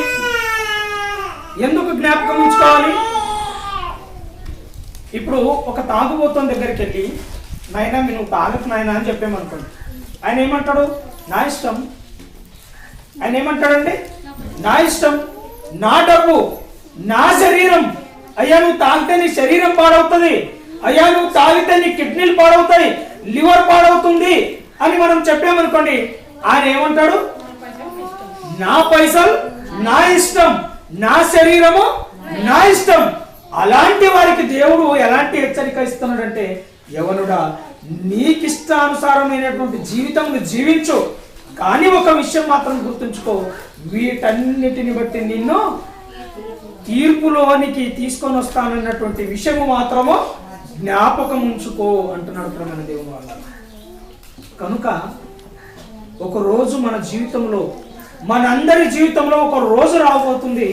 ఇప్పుడు ఒక తాగుబోతుని దగ్గరికి వెళ్ళి, నాయనా నువ్వు తాగకు నాయనా అని చెప్పామనుకోండి, ఆయన ఏమంటాడు? నా ఇష్టం. ఆయన ఏమంటాడండి? నా ఇష్టం, నా డబ్బు, నా శరీరం. అయ్యా నువ్వు తాగితే నీ శరీరం పాడవుతుంది, అయ్యా నువ్వు తాగితే నీ కిడ్నీలు పాడవుతాయి, లివర్ పాడవుతుంది అని మనం చెప్పామనుకోండి, ఆయన ఏమంటాడు? నా పైసలు నా ఇష్టం, నా శరీరము నా ఇష్టం. అలాంటి వారికి దేవుడు ఎలాంటి హెచ్చరిక ఇస్తున్నాడంటే, యవనుడా నీకిష్టానుసారమైనటువంటి జీవితం జీవించు, కానీ ఒక విషయం మాత్రం గుర్తుంచుకో, వీటన్నిటిని బట్టి నిన్ను తీర్పులోనికి తీసుకొని వస్తానన్నటువంటి విషయము మాత్రము జ్ఞాపకం ఉంచుకో అంటున్నాడు ప్రేమైన దేవుని వాళ్ళ. కనుక ఒక రోజు మన జీవితంలో, మనందరి జీవితంలో ఒక రోజు రాబోతుంది.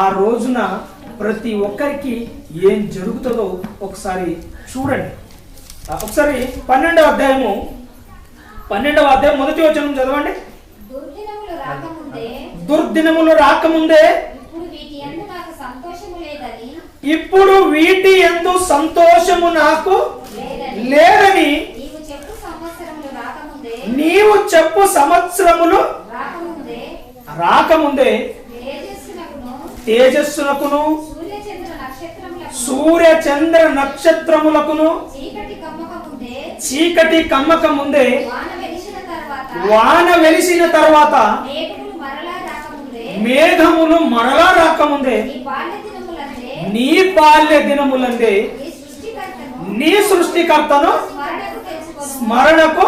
ఆ రోజున ప్రతి ఒక్కరికి ఏం జరుగుతుందో ఒకసారి చూడండి. ఒకసారి 12వ అధ్యాయం మొదటి వచనం చదవండి. దుర్దినములు రాకముందే ఇప్పుడు వీటి యందు సంతోషము నాకు లేదని నీవు చెప్పు సంవత్సరములు రాకముందే తేజస్సునకును సూర్య చంద్ర నక్షత్రములకును చీకటి కమ్మక ముందే వాన వెలిసిన తర్వాత మేఘములు మరలా రాకముందే నీ బాల్య దినములందే నీ సృష్టికర్తను స్మరణకు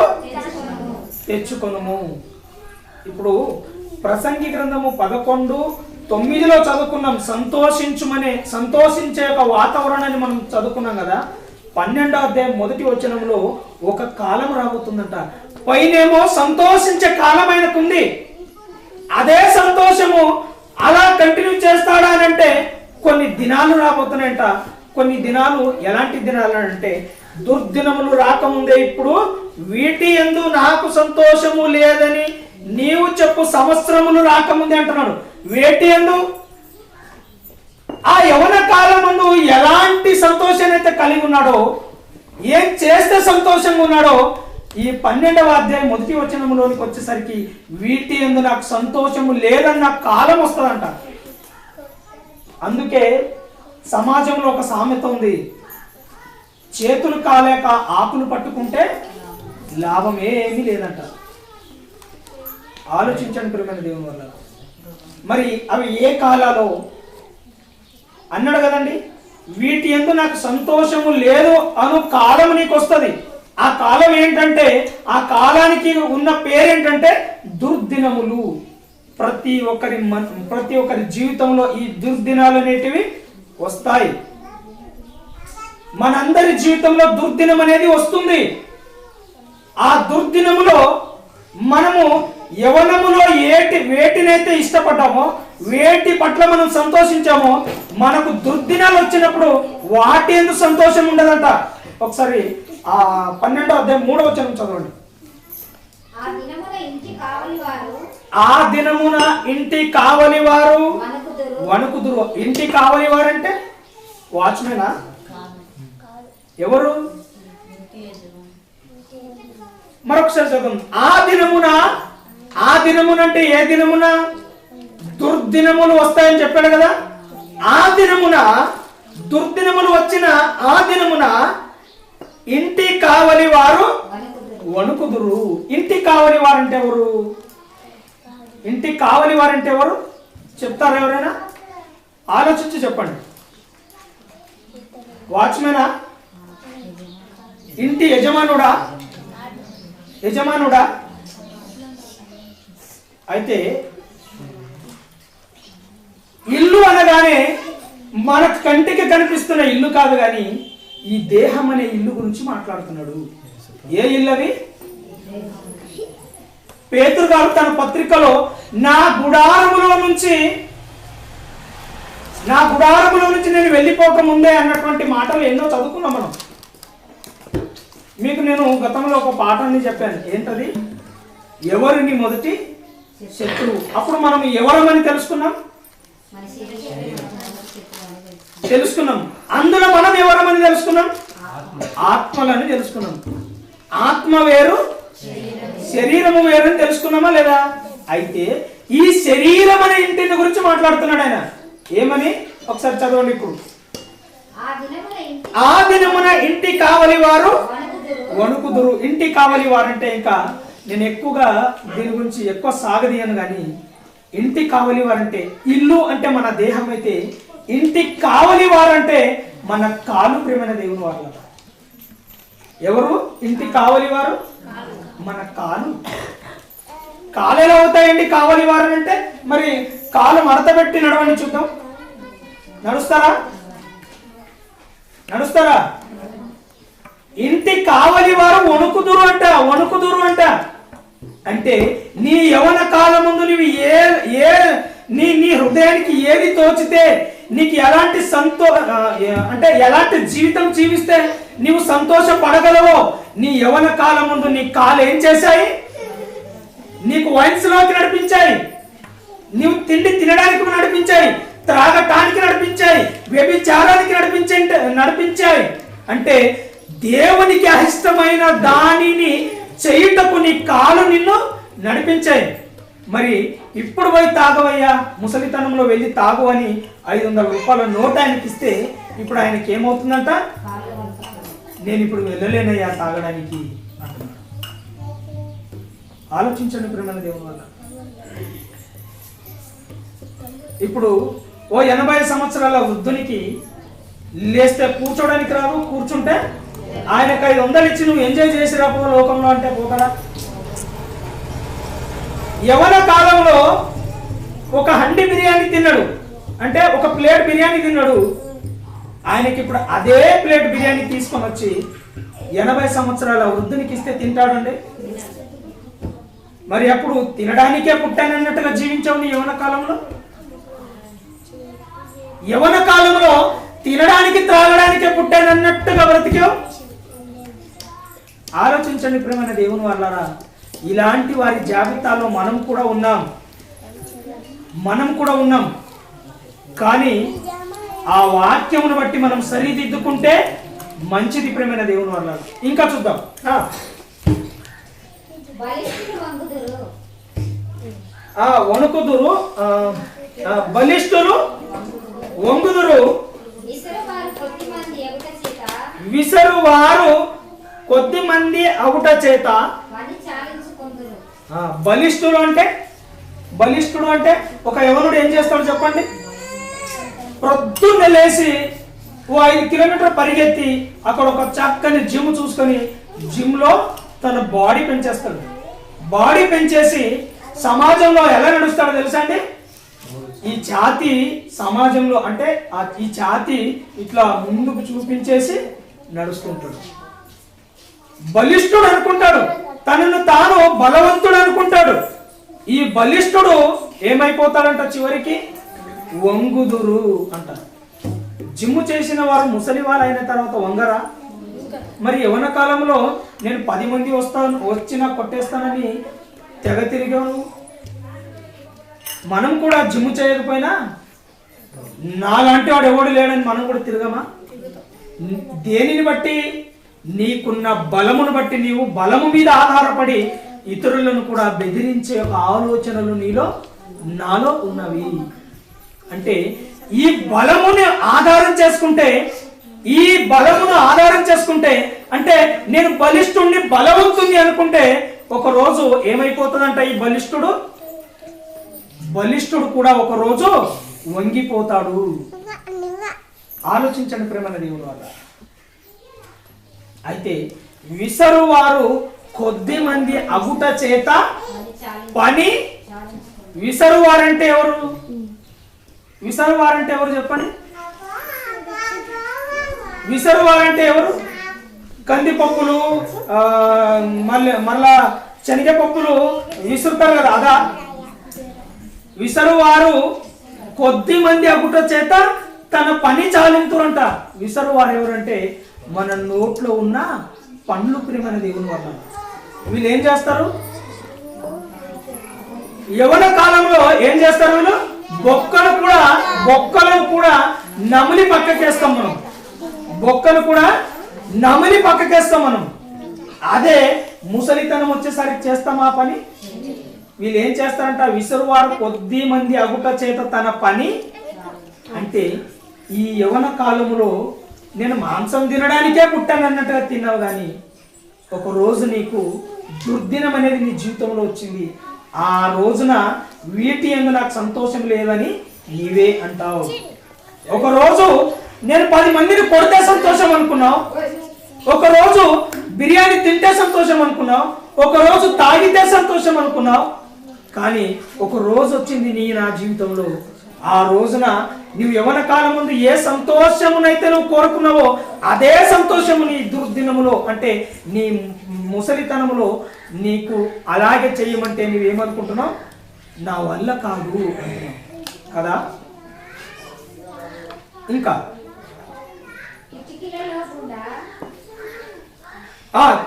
తెచ్చుకొనుము. ఇప్పుడు ప్రసంగి గ్రంథము 11:9 చదువుకున్నాం. సంతోషించే ఒక వాతావరణాన్ని మనం చదువుకున్నాం కదా. 12వ అధ్యాయం మొదటి వచనంలో ఒక కాలం రాబోతుందంట. పైనేమో సంతోషించే కాలం ఆయనకుంది. అదే సంతోషము అలా కంటిన్యూ చేస్తాడా అని అంటే కొన్ని దినాలు రాబోతున్నాయంట. కొన్ని దినాలు ఎలాంటి దినాలు అంటే, దుర్దినములు రాకముందే ఇప్పుడు వీటి యందు నాకు సంతోషము లేదని నీవు చెప్పు సంవత్సరములు రాకముందే అంటున్నాడు. వేటి యందు? ఆ యవన కాలం ముందు ఎలాంటి సంతోషాన్ని అయితే కలిగి ఉన్నాడో, ఏం చేస్తే సంతోషంగా ఉన్నాడో, ఈ 12వ అధ్యాయం మొదటి వచనంలోనికి వచ్చేసరికి వీటి యందు నాకు సంతోషము లేదన్న కాలం వస్తుందంట. అందుకే సమాజంలో ఒక సామెత ఉంది, చేతులు కాలేక ఆకులు పట్టుకుంటే లాభం ఏమీ లేదంట. ఆలోచించండి ప్రియమైన దేవుని వల్ల. మరి అవి ఏ కాలాలో అన్నాడు కదండి. వీటి యందు నాకు సంతోషము లేదు అను కాలం నీకు వస్తుంది. ఆ కాలం ఏంటంటే, ఆ కాలానికి ఉన్న పేరేంటంటే దుర్దినములు. ప్రతి ఒక్కరి జీవితంలో ఈ దుర్దినాలు అనేటివి వస్తాయి. మనందరి జీవితంలో దుర్దినం అనేది వస్తుంది. ఆ దుర్దినములో మనము యవనములో వేటినైతే ఇష్టపడ్డామో, వేటి పట్ల మనం సంతోషించామో, మనకు దుర్దినాలు వచ్చినప్పుడు వాటి ఎందుకు సంతోషం ఉండదంట. ఒకసారి 12వ అధ్యాయం 3వ వచనం చదవండి. ఆ దినమున ఇంటి కావలి వారు వణుకుదురు. ఇంటి కావలి వారు అంటే వాచ్మెనా? ఎవరు? మరొకసారి చదువు. ఆ దినమున అంటే ఏ దినమున? దుర్దినములు వస్తాయని చెప్పాడు కదా. ఆ దినమున, దుర్దినములు వచ్చిన ఆ దినమున ఇంటి కావలి వారు వణుకుదురు. ఇంటి కావలి వారంటే ఎవరు? ఇంటి కావలి వారంటే ఎవరు చెప్తారా? ఎవరైనా ఆలోచించి చెప్పండి. వాచ్మెనా? ఇంటి యజమానుడా? అయితే ఇల్లు అనగానే మన కంటికి కనిపిస్తున్న ఇల్లు కాదు కానీ ఈ దేహం అనే ఇల్లు గురించి మాట్లాడుతున్నాడు. ఏ ఇల్లు అది? పేతురు గారు తన పత్రికలో నా గుడారములో నుంచి నేను వెళ్ళిపోక ముందే అన్నటువంటి మాటలు ఎన్నో చదువుకున్నాం మనం. మీకు నేను గతంలో ఒక పాఠాన్ని చెప్పాను. ఏంటది? ఎవరిని మొదటి శత్రువు. అప్పుడు మనం ఎవరమని తెలుసుకున్నాం. అందులో మనం ఎవరమని తెలుసుకున్నాం? ఆత్మలని తెలుసుకున్నాం. ఆత్మ వేరు, శరీరము వేరు అని తెలుసుకున్నామా లేదా? అయితే ఈ శరీరం అనే ఇంటిని గురించి మాట్లాడుతున్నాడు ఆయన. ఏమని? ఒకసారి చదవండి. ఇప్పుడు ఆ దినమున ఇంటి కావలి వారు వణుకుదురు. ఇంటి కావలి వారు అంటే, ఇంకా నేను ఎక్కువగా దీని గురించి ఎక్కువ సాగదీయను కానీ, ఇంటి కావలి వారంటే ఇల్లు అంటే మన దేహం అయితే, ఇంటి కావలి వారంటే మన కాలు ప్రేమైన దేవుని వారు. ఎవరు ఇంటి కావలి వారు? మన కాలు. కాలు ఎలా అవుతాయండి కావలి వారు అంటే? మరి కాలు మడత పెట్టి నడవని చూద్దాం. నడుస్తారా? ఇంటి కావలి వారు వణుకుదురు అంట. అంటే నీ యవన కాలం ముందు నువ్వు నీ హృదయానికి ఏది తోచితే, నీకు ఎలాంటి అంటే ఎలాంటి జీవితం జీవిస్తే నీవు సంతోషపడగలవో, నీ యవన కాలం ముందు నీ కాలు ఏం చేశాయి? నీకు వయసులోకి నడిపించాయి. నీవు తిండి తినడానికి నడిపించాయి, త్రాగటానికి నడిపించాయి, వ్యభిచారానికి నడిపించాయి. అంటే దేవునికి అహిష్టమైన దానిని చేయుటకు నీ కాలు నిన్ను నడిపించాయి. మరి ఇప్పుడు పోయి తాగవయ్యా, ముసలితనంలో వెళ్ళి తాగు అని 500 రూపాయల నోట్ ఆయనకి ఇస్తే ఇప్పుడు ఆయనకి ఏమవుతుందంట? నేను ఇప్పుడు వెళ్ళలేనయ్యా తాగడానికి అంటున్నాడు. ఆలోచించండి ప్రేమైన దేవుని వల్ల. ఇప్పుడు 80 సంవత్సరాల వృద్ధునికి లేస్తే కూర్చోడానికి రాదు, కూర్చుంటే ఆయనకు 500 ఇచ్చి నువ్వు ఎంజాయ్ చేసి రాపో లోకంలో అంటే పోతాడా? యవన కాలంలో ఒక హండి బిర్యానీ తిన్నాడు అంటే, ఒక ప్లేట్ బిర్యానీ తిన్నాడు. ఆయనకి ఇప్పుడు అదే ప్లేట్ బిర్యానీ తీసుకొని వచ్చి 80 సంవత్సరాల వృద్ధునికి ఇస్తే తింటాడండి? మరి అప్పుడు తినడానికే పుట్టానన్నట్టుగా జీవించావు నీ యవన కాలంలో. యవన కాలంలో తినడానికి త్రాగడానికే పుట్టానన్నట్టుగా బ్రతికావు. ఆలోచించండి ప్రేమైన దేవుని వాళ్ళారా. ఇలాంటి వారి జాబితాలో మనం కూడా ఉన్నాం. కానీ ఆ వాక్యమును బట్టి మనం సరిదిద్దుకుంటే మంచిది ప్రేమైన దేవుని వాళ్ళారా. ఇంకా చూద్దాం. వణుకుదురు, బలిష్ఠులు వంగుదురు, విసరువారు కొద్ది మంది అవుట చేత. బలిష్ఠుడు అంటే ఒక యవనుడు ఏం చేస్తాడు చెప్పండి? ప్రొద్దున్న లేచి 5 కిలోమీటర్ పరిగెత్తి అక్కడ ఒక చక్కని జిమ్ చూసుకొని జిమ్లో తన బాడీ పెంచేస్తాడు. బాడీ పెంచేసి సమాజంలో ఎలా నడుస్తాడో తెలుసా అండి? ఈ ఛాతి సమాజంలో అంటే ఈ ఛాతి ఇట్లా ముందుకు చూపించేసి నడుస్తుంటాడు. బలిష్ఠుడు అనుకుంటాడు, తనను తాను బలవంతుడు అనుకుంటాడు. ఈ బలిష్ఠుడు ఏమైపోతాడంట? చివరికి వంగుదురు అంట. జిమ్ చేసిన వారు ముసలి వారు అయిన తర్వాత వంగరా? మరి యవన కాలంలో నేను 10 మంది వచ్చినా కొట్టేస్తానని తెగ తిరిగాను. మనం కూడా జిమ్ చేయకపోయినా నాలాంటి వాడు ఎవడు లేడని మనం కూడా తిరగమా? దేనిని బట్టి? నీకున్న బలమును బట్టి, నీవు బలము మీద ఆధారపడి ఇతరులను కూడా బెదిరించే ఒక ఆలోచనలు నాలో ఉన్నవి. అంటే ఈ బలముని ఆధారం చేసుకుంటే అంటే నేను బలిష్ఠుణ్ణి బలవంతుణ్ణి అనుకుంటే ఒక రోజు ఏమైపోతుందంట? ఈ బలిష్ఠుడు కూడా ఒక రోజు వంగిపోతాడు. ఆలోచించండి ప్రేమల దేవుని వల్ల. అయితే విసరువారు కొద్ది మంది అగుట చేత పని. విసరువారంటే ఎవరు చెప్పండి? విసరువారంటే ఎవరు? కందిపప్పులు మళ్ళా శనగపప్పులు విసురుతారు కదా, అదా? విసరువారు కొద్ది మంది అగుట చేత తన పని చాలింతురంట. విసరువారు ఎవరంటే మన నోట్లో ఉన్న పండ్లు ప్రియమైన దేవుని వల్ల. వీళ్ళు ఏం చేస్తారు? యవన కాలంలో ఏం చేస్తారు వీళ్ళు? బొక్కలను కూడా నమిలి పక్కకేస్తాం మనం. బొక్కలు కూడా నమిలి పక్కకేస్తాం మనం. అదే ముసలితనం వచ్చేసరికి చేస్తాం ఆ పని. వీళ్ళు ఏం చేస్తారంట? విసరువారు కొద్ది మంది అగుట చేత తన పని. అంటే ఈ యవన కాలములో నేను మాంసం తినడానికే పుట్టాను అన్నట్టుగా తిన్నావు, కానీ ఒక రోజు నీకు దుర్దినం అనేది నీ జీవితంలో వచ్చింది. ఆ రోజున వీటి యందు నాకు సంతోషం లేదని నీవే అంటావు. ఒకరోజు నేను 10 మందిని కొడితే సంతోషం అనుకున్నావు, ఒకరోజు బిర్యానీ తింటే సంతోషం అనుకున్నావు, ఒకరోజు తాగితే సంతోషం అనుకున్నావు. కానీ ఒక రోజు వచ్చింది నా జీవితంలో. ఆ రోజున నువ్వు యవన కాలం ముందు ఏ సంతోషమునైతే నువ్వు కోరుకున్నావో అదే సంతోషము నీ దుర్దినములో అంటే నీ ముసలితనములో నీకు అలాగే చేయమంటే నువ్వేమనుకుంటున్నావు? నా వల్ల కాదు కదా. ఇంకా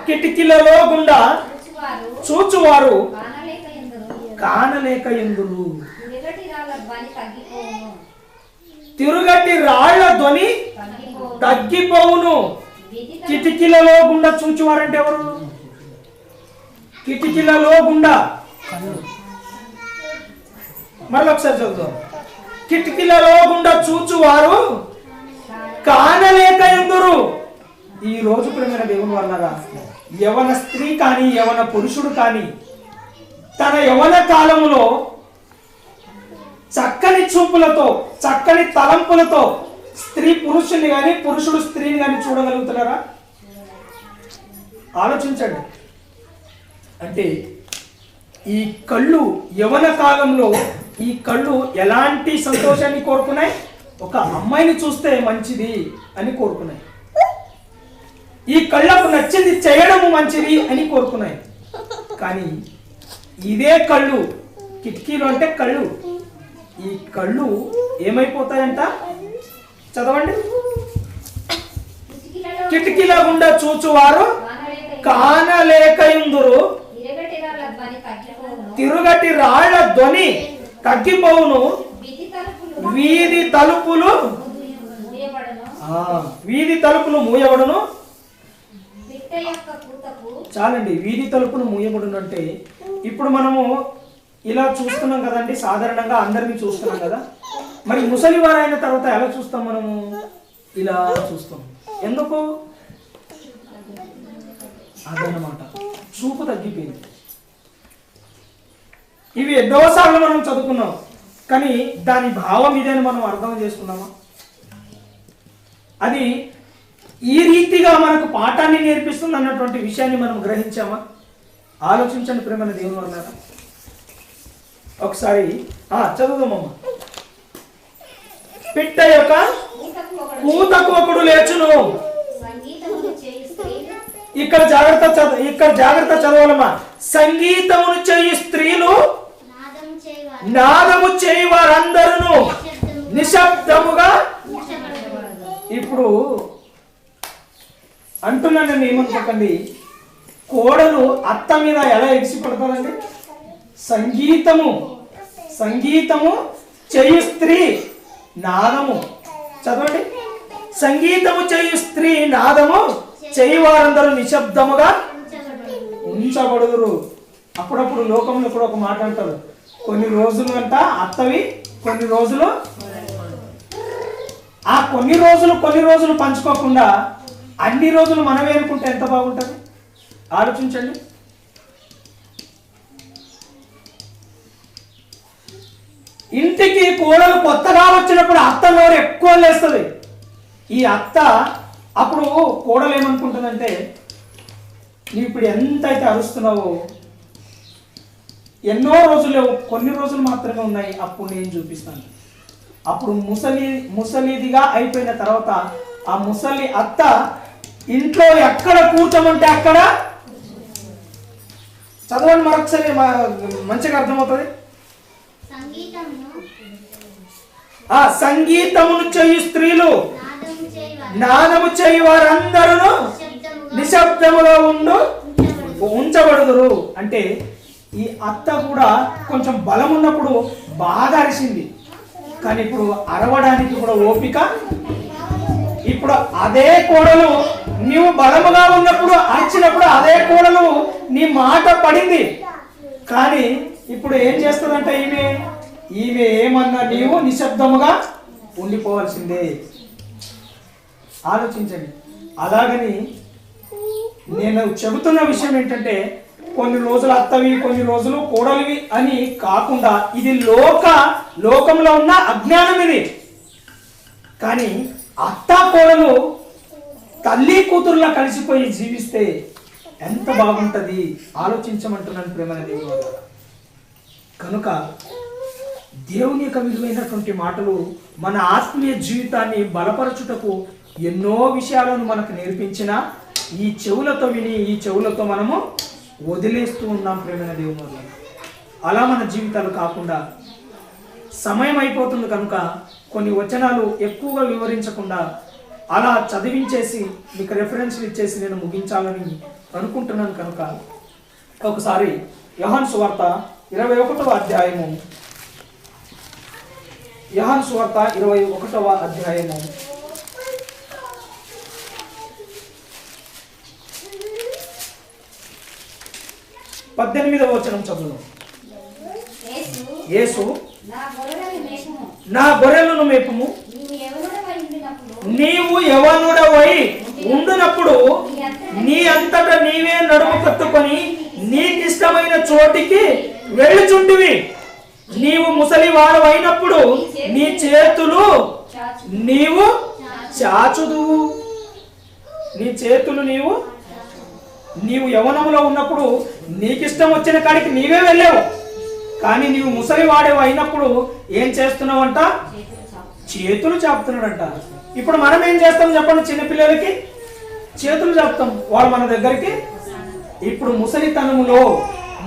కిటికీలలో గుండా చూచువారు కానలేక ఎందురు. తిరుగటి రాళ్ల ధ్వని తగ్గిపోవును. కిటికీలలో గుండా చూచువారంటే ఎవరు? కిటికీలలో గుండా మరొకసారి చదువుతాం. కిటికీలలో గుండా చూచువారు కానలేక ఎందురు. ఈ రోజు ప్రియమైన దేవుని వల్లగా యవన స్త్రీ కానీ యవన పురుషుడు కానీ తన యవన కాలములో చక్కని చూపులతో చక్కని తలంపులతో స్త్రీ పురుషుని కానీ పురుషుడు స్త్రీని కానీ చూడగలుగుతున్నారా? ఆలోచించండి. అంటే ఈ కళ్ళు యవన కాలంలో ఈ కళ్ళు ఎలాంటి సంతోషాన్ని కోరుకున్నాయి? ఒక అమ్మాయిని చూస్తే మంచిది అని కోరుకున్నాయి. ఈ కళ్ళకు నచ్చింది చేయడము మంచిది అని కోరుకున్నాయి. కానీ ఇదే కళ్ళు, కిటికీలు అంటే కళ్ళు, ఈ కళ్ళు ఏమైపోతాయంట? చదవండి. కిటికీల గుండా చూచువారు కానలేకయుందురు. తిరుగటి రాళ్ల ధ్వని తగ్గిపోవును. వీధి తలుపులు మూయబడును. చాలండి. వీధి తలుపులు మూయబడును అంటే ఇప్పుడు మనము ఇలా చూస్తున్నాం కదండి, సాధారణంగా అందరినీ చూస్తున్నాం కదా. మరి ముసలి వారు అయిన తర్వాత ఎలా చూస్తాం మనము? ఇలా చూస్తాం. ఎందుకు? అదన్నమాట, చూపు తగ్గిపోయింది. ఇవి ఎన్నోసార్లు మనం చదువుకున్నాం, కానీ దాని భావం ఇదేని మనం అర్థం చేసుకున్నామా? అది ఈ రీతిగా మనకు పాఠాన్ని నేర్పిస్తుంది అన్నటువంటి విషయాన్ని మనం గ్రహించామా? ఆలోచించండి ప్రేమైన దేవుని వల్ల. ఒకసారి చదువుదామమ్మ. పిట్ట యొక్క కూతకు ఒకడు లేచును. ఇక్కడ జాగ్రత్త చదవాలమ్మా. సంగీతమును చేయు స్త్రీలు, నాదము చేయి వారందరూ నిశ్శబ్దముగా. ఇప్పుడు అంటున్నాను, నేను ఏమనుకోకండి. కోడలు అత్త మీద ఎలా ఎగిసిపడతారండి? సంగీతము చేయు స్త్రీ, నాదము. చదవండి. సంగీతము చేయు స్త్రీ, నాదము చేయి వారందరూ నిశ్శబ్దముగా ఉంచబడుదురు. అప్పుడప్పుడు లోకంలో కూడా ఒక మాట అంటారు, కొన్ని రోజులు అంట అత్తవి, కొన్ని రోజులు. ఆ కొన్ని రోజులు పంచుకోకుండా అన్ని రోజులు మనమే అనుకుంటే ఎంత బాగుంటుంది? ఆలోచించండి. ఇంటికి కోడలు కొత్తగా వచ్చినప్పుడు అత్త నోరు ఎక్కువ లేస్తుంది. ఈ అత్త అప్పుడు కోడలు ఏమనుకుంటుందంటే, నీవు ఇప్పుడు ఎంతైతే అరుస్తున్నావో, ఎన్నో రోజులు, కొన్ని రోజులు మాత్రమే ఉన్నాయి, అప్పుడు నేను చూపిస్తాను. అప్పుడు ముసలిదిగా అయిపోయిన తర్వాత ఆ ముసలి అత్త ఇంట్లో ఎక్కడ కూర్చోమంటే అక్కడ. చదవండి మరొకసారి, మంచిగా అర్థమవుతుంది. సంగీతమును చేయు స్త్రీలు, నాదము చేయి వారందరూ నిశ్శబ్దముగా ఉంచబడుదురు. అంటే ఈ అత్త కూడా కొంచెం బలం ఉన్నప్పుడు బాగా అరిసింది, కానీ ఇప్పుడు అరవడానికి కూడా ఓపిక. ఇప్పుడు అదే కోడలు నీవు బలముగా ఉన్నప్పుడు అరిచినప్పుడు అదే కోడలు నీ మాట పడింది, కానీ ఇప్పుడు ఏం చేస్తుందంటే ఈమె ఏమన్నా నీవు నిశ్శబ్దముగా ఉండిపోవాల్సిందే. ఆలోచించండి. అలాగని నేను చెబుతున్న విషయం ఏంటంటే, కొన్ని రోజులు అత్తవి, కొన్ని రోజులు కోడలివి అని కాకుండా, ఇది లోకంలో ఉన్న అజ్ఞానం ఇది. కానీ అత్త కోడలు తల్లి కూతురులా కలిసిపోయి జీవిస్తే ఎంత బాగుంటది ఆలోచించమంటున్నాను ప్రేమైన దేవుని వల్ల. కనుక దేవుని యొక్క విలువైనటువంటి మాటలు మన ఆత్మీయ జీవితాన్ని బలపరచుటకు ఎన్నో విషయాలను మనకు నేర్పించిన ఈ చెవులతో విని ఈ చెవులతో మనము వదిలేస్తూ ఉన్నాం ప్రేమైన దేవుని వల్ల. అలా మన జీవితాలు కాకుండా, సమయం అయిపోతుంది కనుక కొన్ని వచనాలు ఎక్కువగా వివరించకుండా అలా చదివించేసి మీకు రెఫరెన్స్లు ఇచ్చేసి నేను ముగించాలని అనుకుంటున్నాను. కనుక ఒకసారి యోహాను సువార్త 21వ అధ్యాయము, యోహాను సువార్త 21వ అధ్యాయము 18వ వచనం చదువు. యేసు, నా గొర్రెలను మేపుము, నీవు యవనుడవై ఉండునప్పుడు నీ అంతటా నీవే నడుము కట్టుకొని నీకిష్టమైన చోటికి వెళ్ళుచుంటివి. నీవు ముసలివాడు అయినప్పుడు నీ చేతులు నీవు చాచుదువు. నీ చేతులు నీవు యవనములో ఉన్నప్పుడు నీకిష్టం వచ్చిన కాడికి నీవే వెళ్ళావు. కానీ నీవు ముసలివాడు అయినప్పుడు ఏం చేస్తున్నావంట? చేతులు చాపుతున్నాడంట. ఇప్పుడు మనం ఏం చేస్తాం చెప్పండి? చిన్నపిల్లలకి చేతులు చాపుతాం, వాళ్ళు మన దగ్గరికి. ఇప్పుడు ముసలితనములో,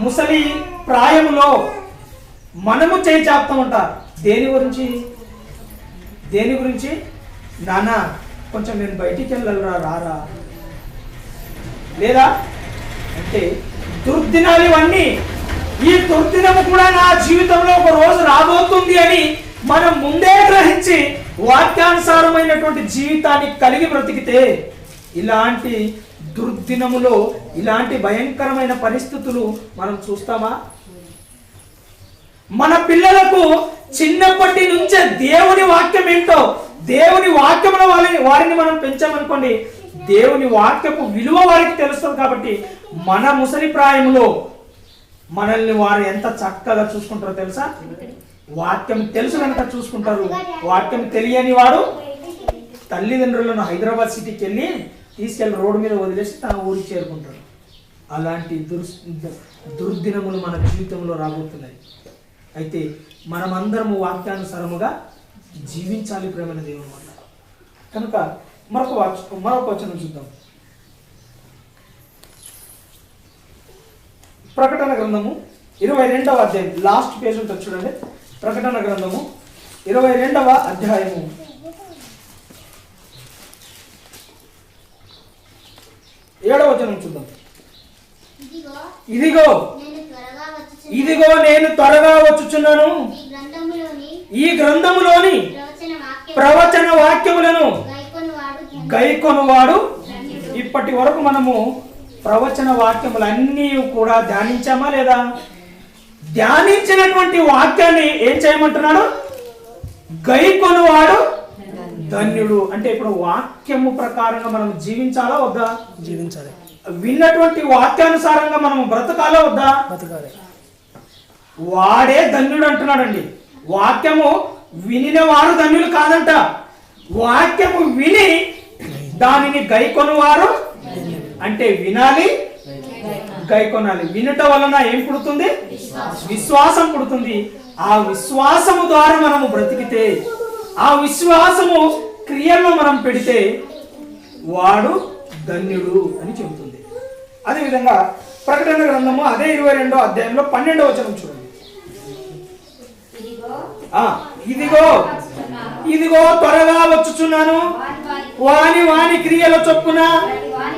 ముసలి ప్రాయములో మనము చేయి చాపుతామంట. దేని గురించి? నాన్న కొంచెం నేను బయటికి వెళ్ళరా, రారా, లేదా అంటే దుర్దినాలు ఇవన్నీ. ఈ దుర్దినము కూడా నా జీవితంలో ఒక రోజు రాబోతుంది అని మనం ముందే గ్రహించి వాక్యానుసారమైనటువంటి జీవితాన్ని కలిగి బ్రతికితే ఇలాంటి దుర్దినములో ఇలాంటి భయంకరమైన పరిస్థితులు మనం చూస్తామా? మన పిల్లలకు చిన్నప్పటి నుంచే దేవుని వాక్యం ఏంటో, దేవుని వాక్యంలో వారిని మనం పెంచామనుకోండి, దేవుని వాక్యపు విలువ వారికి తెలుస్తుంది. కాబట్టి మన ముసలి ప్రాయంలో మనల్ని వారు ఎంత చక్కగా చూసుకుంటారో తెలుసా? వాక్యం తెలుసు కనుక చూసుకుంటారు. వాక్యం తెలియని వాడు తల్లిదండ్రులను హైదరాబాద్ సిటీకి వెళ్ళి తీసుకెళ్ళి రోడ్డు మీద వదిలేసి తన ఊరికి చేరుకుంటాడు. అలాంటి దుర్దినములు మన జీవితంలో రాబోతున్నాయి. అయితే మనమందరము వాక్యానుసారముగా జీవించాలి ప్రేమైన దేవుని వల్ల. కనుక మరొక వచనం చూద్దాం. ప్రకటన గ్రంథము 22వ అధ్యాయం, లాస్ట్ పేజ్ ఉంటుంది చూడండి. ప్రకటన గ్రంథము 22వ అధ్యాయము 7వ వచనం చూద్దాం. ఇదిగో నేను త్వరగా వచ్చుచున్నాను. ఈ గ్రంథములోని ప్రవచన వాక్యములను గైకొనువాడు. ఇప్పటి వరకు మనము ప్రవచన వాక్యములన్నీ కూడా ధ్యానించామా లేదా? ధ్యానించినటువంటి వాక్యాన్ని ఏం చేయమంటున్నాడు? గైకొనువాడు ధన్యుడు. అంటే ఇప్పుడు వాక్యము ప్రకారంగా మనం జీవించాలా వద్దా? జీవించాలి. విన్నటువంటి వాక్యానుసారంగా మనం బ్రతకాలా వద్దా? బ్రతకాలి. వాడే ధన్యుడు అంటున్నాడండి. వాక్యము వినిన వారు ధన్యులు కాదంట. వాక్యము విని దానిని గైకొనువారు అంటే వినాలి, గైకొనాలి. వినుట వలన ఏం పుడుతుంది? విశ్వాసం పుడుతుంది. ఆ విశ్వాసము ద్వారా మనము బ్రతికితే, ఆ విశ్వాసము క్రియల్లో మనం పెడితే వాడు ధన్యుడు అని చెబుతుంది. అదేవిధంగా ప్రకటన గ్రంథము అదే 22వ అధ్యాయంలో 12వ వచనం చూడండి. ఇదిగో త్వరగా వచ్చుచున్నాను. వాని క్రియల చొప్పున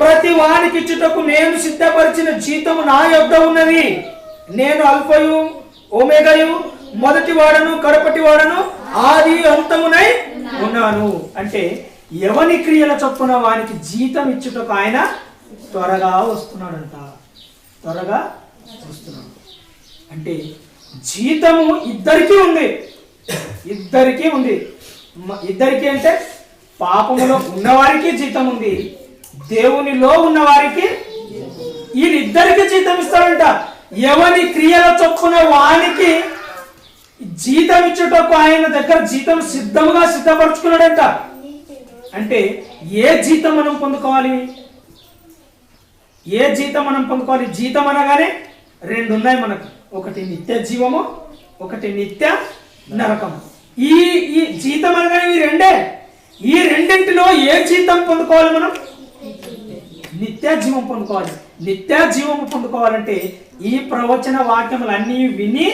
ప్రతి వానికి ఇచ్చుటకు నేను సిద్ధపరిచిన జీతము నా యొద్ద ఉన్నది. నేను అల్ఫయు ఓమేగయు, మొదటి వాడను కడపటి వాడను, ఆది అంతమునై ఉన్నాను. అంటే ఎవని క్రియల చొప్పున వానికి జీతం ఇచ్చుటకు ఆయన త్వరగా వస్తున్నాడంట. త్వరగా వస్తున్నాడు అంటే జీతము ఇద్దరికీ ఉంది. ఇద్దరికీ ఉంది. ఇద్దరికీ అంటే పాపములో ఉన్నవారికి జీతం ఉంది, దేవునిలో ఉన్నవారికి. వీళ్ళిద్దరికి జీతం ఇస్తాడంట. ఎవని క్రియల చొప్పున వానికి జీతం ఇచ్చుటకు ఆయన దగ్గర జీతం సిద్ధపరచుకున్నాడంట. అంటే ఏ జీతం మనం పొందుకోవాలి? ఏ జీతం మనం పొందుకోవాలి? జీతం అనగానే రెండు ఉన్నాయి మనకు. ఒకటి నిత్య జీవము, ఒకటి నిత్య నరకము. ఈ జీతం అనగానే ఈ రెండే. ఈ రెండింటిలో ఏ జీతం పొందుకోవాలి మనం? నిత్య జీవం పొందుకోవాలి. నిత్య జీవం పొందుకోవాలంటే ఈ ప్రవచన వాక్యములన్నీ విని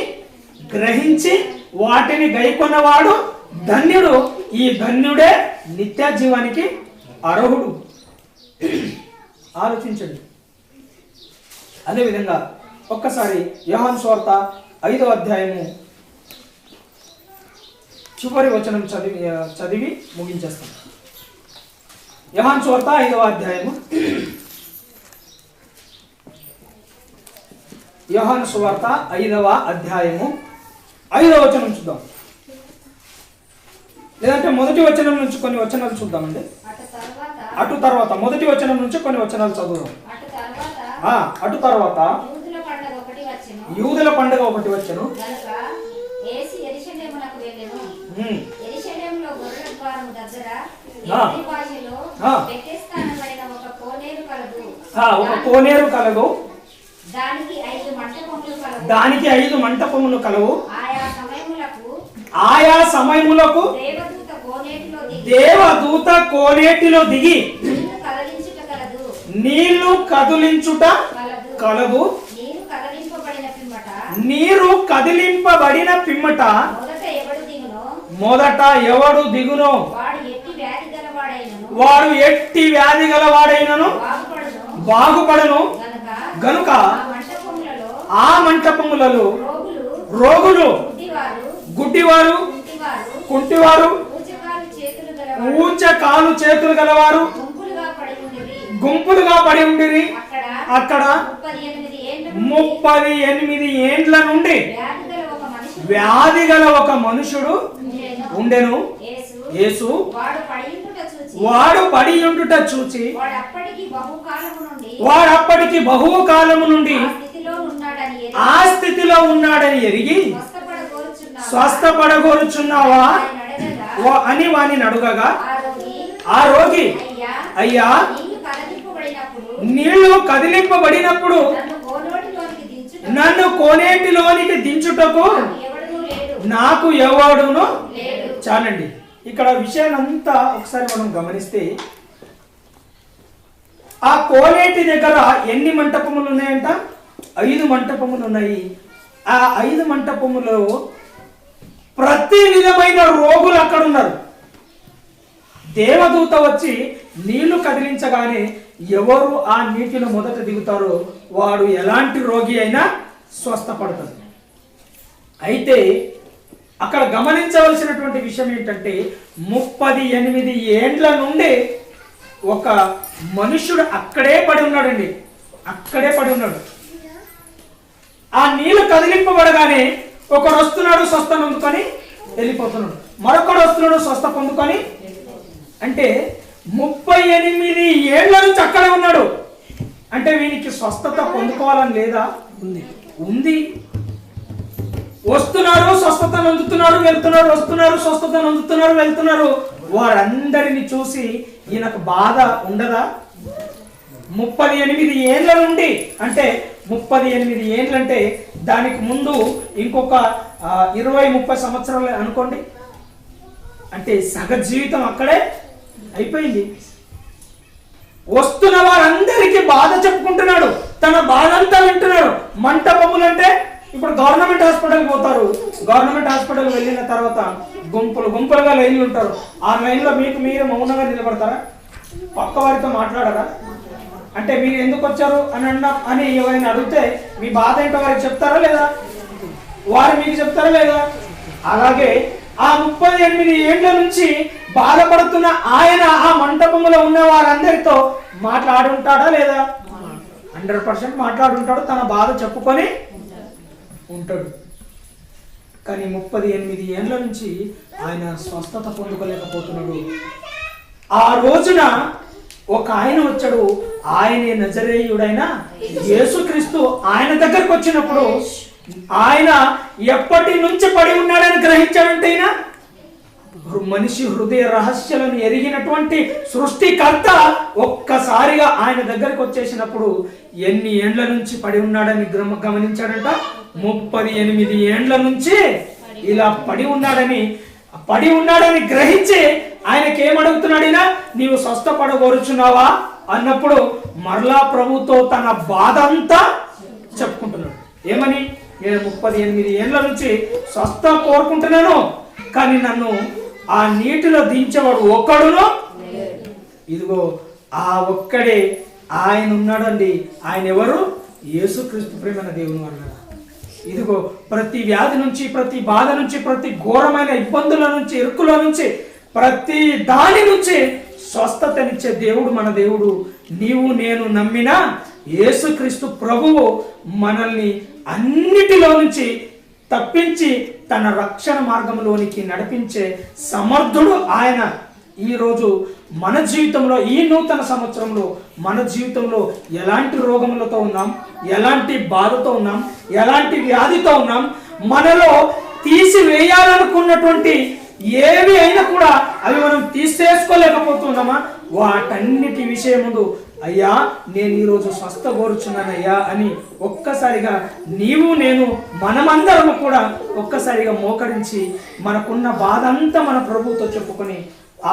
గ్రహించి వాటిని గైకొన్నవాడు ధన్యుడు. ఈ ధన్యుడే నిత్య జీవానికి అర్హుడు. ఆలోచించండి. అదేవిధంగా ఒక్కసారి యోహాను సువార్త 5వ అధ్యాయము చివరి వచనం చదివి ముగించేస్తాం. యోహాను సువార్త 5వ అధ్యాయము, యోహాను సువార్త 5వ అధ్యాయము 5వ వచనం చూద్దాం. లేదంటే మొదటి వచనం నుంచి కొన్ని వచనాలు చూద్దామండి. అటు తర్వాత మొదటి వచనం నుంచి కొన్ని వచనాలు చదువుదాం. అటు తర్వాత యూదుల పండుగ ఒకటి వచ్చెను. ఒక కోనేరు కలదు. దానికి 5 మంటపములు కలవు. ఆయా సమయములకు దేవదూత కోనేటిలో దిగి నీళ్లు కదిలించుట కలదు. నీరు కదిలింపబడిన పిమ్మట మొదట ఎవడు దిగునో వాడు ఎట్టి వ్యాధి గలవాడైనను బాగుపడను. గనుక ఆ మంటపములలో రోగులు, గుడ్డివారు, కుంటివారు, ఊచ కాలు చేతులు గలవారు గుంపులుగా పడి ఉండిరి. అక్కడ 38 ఏండ్ల నుండి వ్యాధి గల ఒక మనుషుడు ఉండెను. యేసు వాడు పడి ఉండుట చూచి వాడప్పటికి బహుకాలము నుండి ఆ స్థితిలో ఉన్నాడని ఎరిగి స్వస్థపడగోరుచున్నావా అని వాని అడుగగా ఆ రోగి అయ్యా అయ్యా నీళ్లు నీళ్లు కదిలింపబడినప్పుడు కదిలింపబడినప్పుడు నన్ను కోనేటిలోనికి నన్ను కోనేటిలోనికి దించుటకు దించుటకు ఎవడునూ లేడు. నాకు ఎవడును లేడు. చాలండి. ఇక్కడ విషయాన్నంతా ఒకసారి మనం గమనిస్తే ఆ కోనేటి దగ్గర ఎన్ని మంటపములు ఉన్నాయంట? 5 మంటపములు ఉన్నాయి. ఆ 5 మంటపములో ప్రతి విధమైన రోగులు అక్కడ ఉన్నారు. దేవదూత వచ్చి నీళ్లు కదిలించగానే ఎవరు ఆ నీటిలో మొదట దిగుతారో వాడు ఎలాంటి రోగి అయినా స్వస్థపడతాడు. అయితే అక్కడ గమనించవలసినటువంటి విషయం ఏంటంటే 38 ఏండ్ల నుండి ఒక మనుషుడు అక్కడే పడి ఉన్నాడండి. అక్కడే పడి ఉన్నాడు. ఆ నీళ్లు కదిలింపబడగానే ఒకడు వస్తున్నాడు, స్వస్థ పొందుకొని వెళ్ళిపోతున్నాడు. మరొకడు వస్తున్నాడు, స్వస్థ పొందుకొని. అంటే 38 ఏళ్ల నుంచి అక్కడే ఉన్నాడు. అంటే వీనికి స్వస్థత పొందుకోవాలని లేదా? ఉంది. వస్తున్నారు, స్వస్థత నొందుతున్నారు, వెళ్తున్నారు, వస్తున్నారు, స్వస్థత నొందుతున్నారు, వెళ్తున్నారు. వారందరిని చూసి ఈయనకు బాధ ఉండదా? 38 ఏండ్ల నుండి, అంటే 38 ఏండ్లంటే దానికి ముందు ఇంకొక 20-30 సంవత్సరాలు అనుకోండి. అంటే సగ జీవితం అక్కడే అయిపోయింది. వస్తున్న వారందరికీ బాధ చెప్పుకుంటున్నాడు, తన బాధ అంతా వింటున్నాడు. మంటపములు అంటే ఇప్పుడు గవర్నమెంట్ హాస్పిటల్కి పోతారు. గవర్నమెంట్ హాస్పిటల్ వెళ్ళిన తర్వాత గుంపులు గుంపులుగా లైన్లు ఉంటారు. ఆ లైన్లో మీకు మీరు మౌనంగా నిలబడతారా? పక్క వారితో మాట్లాడరా? అంటే మీరు ఎందుకు వచ్చారు అని ఎవరైనా అడిగితే మీ బాధ ఏంటో వారికి చెప్తారా లేదా? వారు మీకు చెప్తారా లేదా? అలాగే ఆ 38 ఏండ్ల నుంచి బాధపడుతున్న ఆయన ఆ మంటపంలో ఉన్న వారందరితో మాట్లాడుంటాడా లేదా? 100% మాట్లాడుంటాడు. తన బాధ చెప్పుకొని ఉంటాడు. కానీ 38 ఏండ్ల నుంచి ఆయన స్వస్థత పొందుకోలేకపోతున్నాడు. ఆ రోజున ఒక ఆయన వచ్చాడు. ఆయనే నజరేయుడైన యేసుక్రీస్తు ఆయన దగ్గరకు వచ్చినప్పుడు ఆయన ఎప్పటి నుంచి పడి ఉన్నాడని గ్రహించాడంటే ఆయన మనిషి హృదయ రహస్యాలను ఎరిగినటువంటి సృష్టికర్త ఒక్కసారిగా ఆయన దగ్గరకు వచ్చేసినప్పుడు ఎన్ని ఏండ్ల నుంచి పడి ఉన్నాడని గమనించాడంట. 38 ఏండ్ల నుంచి ఇలా పడి ఉన్నాడని గ్రహించి ఆయనకి ఏమడుగుతున్నాడు? నీవు స్వస్థపడగోరుచున్నావా అన్నప్పుడు మరలా ప్రభుతో తన బాధ అంతా చెప్పుకుంటున్నాడు. ఏమని? నేను 38 ఏండ్ల నుంచి స్వస్థ కోరుకుంటున్నాను, కానీ నన్ను ఆ నీటిలో దించేవాడు ఒక్కడును. ఇదిగో ఆ ఒక్కడే ఆయన ఉన్నాడండి. ఆయన ఎవరు? యేసుక్రీస్తు ప్రేమైన దేవుని వల్ల. ఇదిగో ప్రతి వ్యాధి నుంచి, ప్రతి బాధ నుంచి, ప్రతి ఘోరమైన ఇబ్బందుల నుంచి, ఇరుకుల నుంచి, ప్రతి దాని నుంచి స్వస్థతనిచ్చే దేవుడు మన దేవుడు. నీవు నేను నమ్మిన యేసుక్రీస్తు ప్రభువు మనల్ని అన్నిటిలో నుంచి తప్పించి తన రక్షణ మార్గంలోనికి నడిపించే సమర్థుడు ఆయన. ఈరోజు మన జీవితంలో, ఈ నూతన సంవత్సరంలో మన జీవితంలో ఎలాంటి రోగములతో ఉన్నాం, ఎలాంటి బాధతో ఉన్నాం, ఎలాంటి వ్యాధితో ఉన్నాం, మనలో తీసివేయాలనుకున్నటువంటి ఏవి అయినా కూడా అవి మనం తీసేసుకోలేకపోతున్నామా? వాటన్నిటి విషయం ముందు అయ్యా నేను ఈరోజు స్వస్థ కోరుచున్నానయ్యా అని ఒక్కసారిగా నీవు నేను మనమందరము కూడా ఒక్కసారిగా మోకరించి మనకున్న బాధ అంతా మన ప్రభువుతో చెప్పుకొని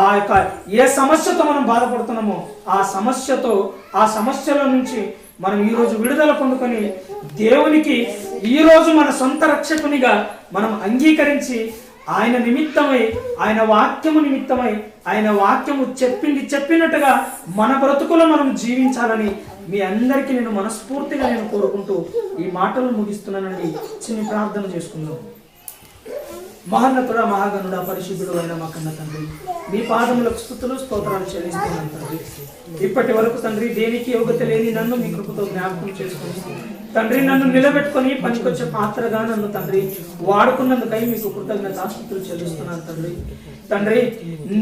ఆ యొక్క ఏ సమస్యతో మనం బాధపడుతున్నామో ఆ సమస్యల నుంచి మనం ఈరోజు విడుదల పొందుకొని దేవునికి ఈరోజు మన సొంత రక్షకునిగా మనం అంగీకరించి ఆయన నిమిత్తమై, ఆయన వాక్యము నిమిత్తమై, ఆయన వాక్యము చెప్పినట్టుగా మన బ్రతుకులో మనం జీవించాలని మీ అందరికీ నేను మనస్ఫూర్తిగా కోరుకుంటూ ఈ మాటలు ముగిస్తున్నానండి. చిన్న ప్రార్థన చేసుకుందాం. మహోన్నతుడా, మహాగణుడా, పరిశుద్ధుడు అయిన మా కన్న తండ్రి, మీ పాదములకు స్తుతులు స్తోత్రాలు చెల్లిస్తున్నాను తండ్రి. ఇప్పటి వరకు తండ్రి దేనికి యోగ్యత లేని నన్ను మీ కృపతో జ్ఞాపకం చేసుకొని తండ్రి నన్ను నిలబెట్టుకొని పనికొచ్చే పాత్రగా నన్ను తండ్రి వాడుకున్నందుకై మీకు కృతజ్ఞతాస్తుతులు చెల్లిస్తున్నాను తండ్రి. తండ్రి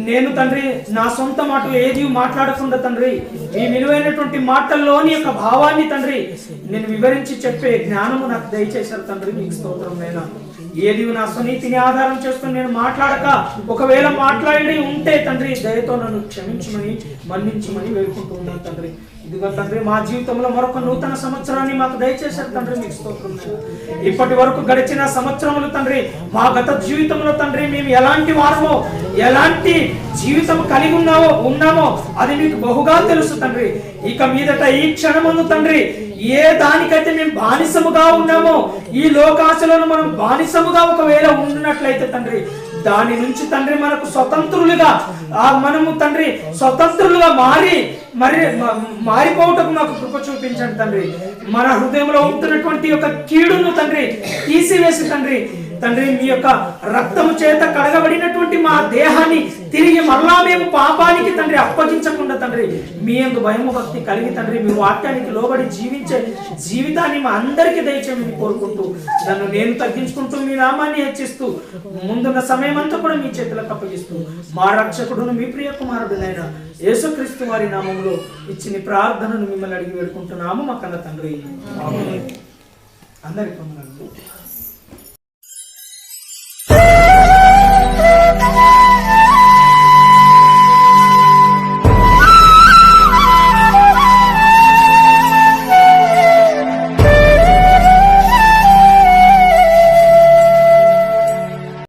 నేను తండ్రి నా సొంత మాటలు ఏది మాట్లాడకుండా తండ్రి మీ విలువైనటువంటి మాటల్లోని యొక్క భావాన్ని తండ్రి నేను వివరించి చెప్పే జ్ఞానము నాకు దయచేశారు తండ్రి. మీకు స్తోత్రం. నేను ఏది నా స్వనీతిని ఆధారం చేసుకుని నేను మాట్లాడక ఒకవేళ మాట్లాడి ఉంటే తండ్రి దయతో నన్ను క్షమించమని మన్నించమని వేడుకుంటూ ఉన్నాను తండ్రి. ఇదిగో తండ్రి మా జీవితంలో మరొక నూతన సంవత్సరాన్ని మాకు దయచేశారు తండ్రి. మీకు స్తోత్రం. ఇప్పటి వరకు గడిచిన సంవత్సరములు తండ్రి మా గత జీవితంలో తండ్రి మేము ఎలాంటి వారమో ఎలాంటి జీవితం కలిగి ఉన్నామో అది మీకు బహుగా తెలుసు తండ్రి. ఇక మీదట ఈ క్షణమును తండ్రి ఏ దానికైతే మేము బానిసముగా ఉన్నామో ఈ లోకాశలను మనం బానిసముగా ఒకవేళ ఉన్నట్లయితే తండ్రి దాని నుంచి తండ్రి మనకు స్వతంత్రులుగా మనము తండ్రి స్వతంత్రులుగా మారిపోవటకు మాకు కృప చూపించండి తండ్రి. మన హృదయంలో ఉంటున్నటువంటి యొక్క కీడును తండ్రి తీసివేసి తండ్రి మీ యొక్క రక్తము చేత కడగబడినటువంటి మా దేహాన్ని తిరిగి మరలా మేము పాపానికి తండ్రి అప్పగించకుండా తండ్రి మీ యందు భయము భక్తి కలిగి తండ్రి మీ వాక్యానికి లోబడి జీవించే జీవితాన్ని మా అందరికీ దయచేయమని కోరుకుంటూ నన్ను నేను తగ్గించుకుంటూ మీ నామాన్ని హెచ్చిస్తూ ముందున్న సమయం అంతా కూడా మీ చేతులకు అప్పగిస్తూ మా రక్షకుడును మీ ప్రియ కుమారుడునైన యేసుక్రీస్తు వారి నామములో ఇచ్చిన ప్రార్థనను మిమ్మల్ని అడిగి వేడుకుంటున్నాము మా కన్న తండ్రి. అందరికీ వందనాలు.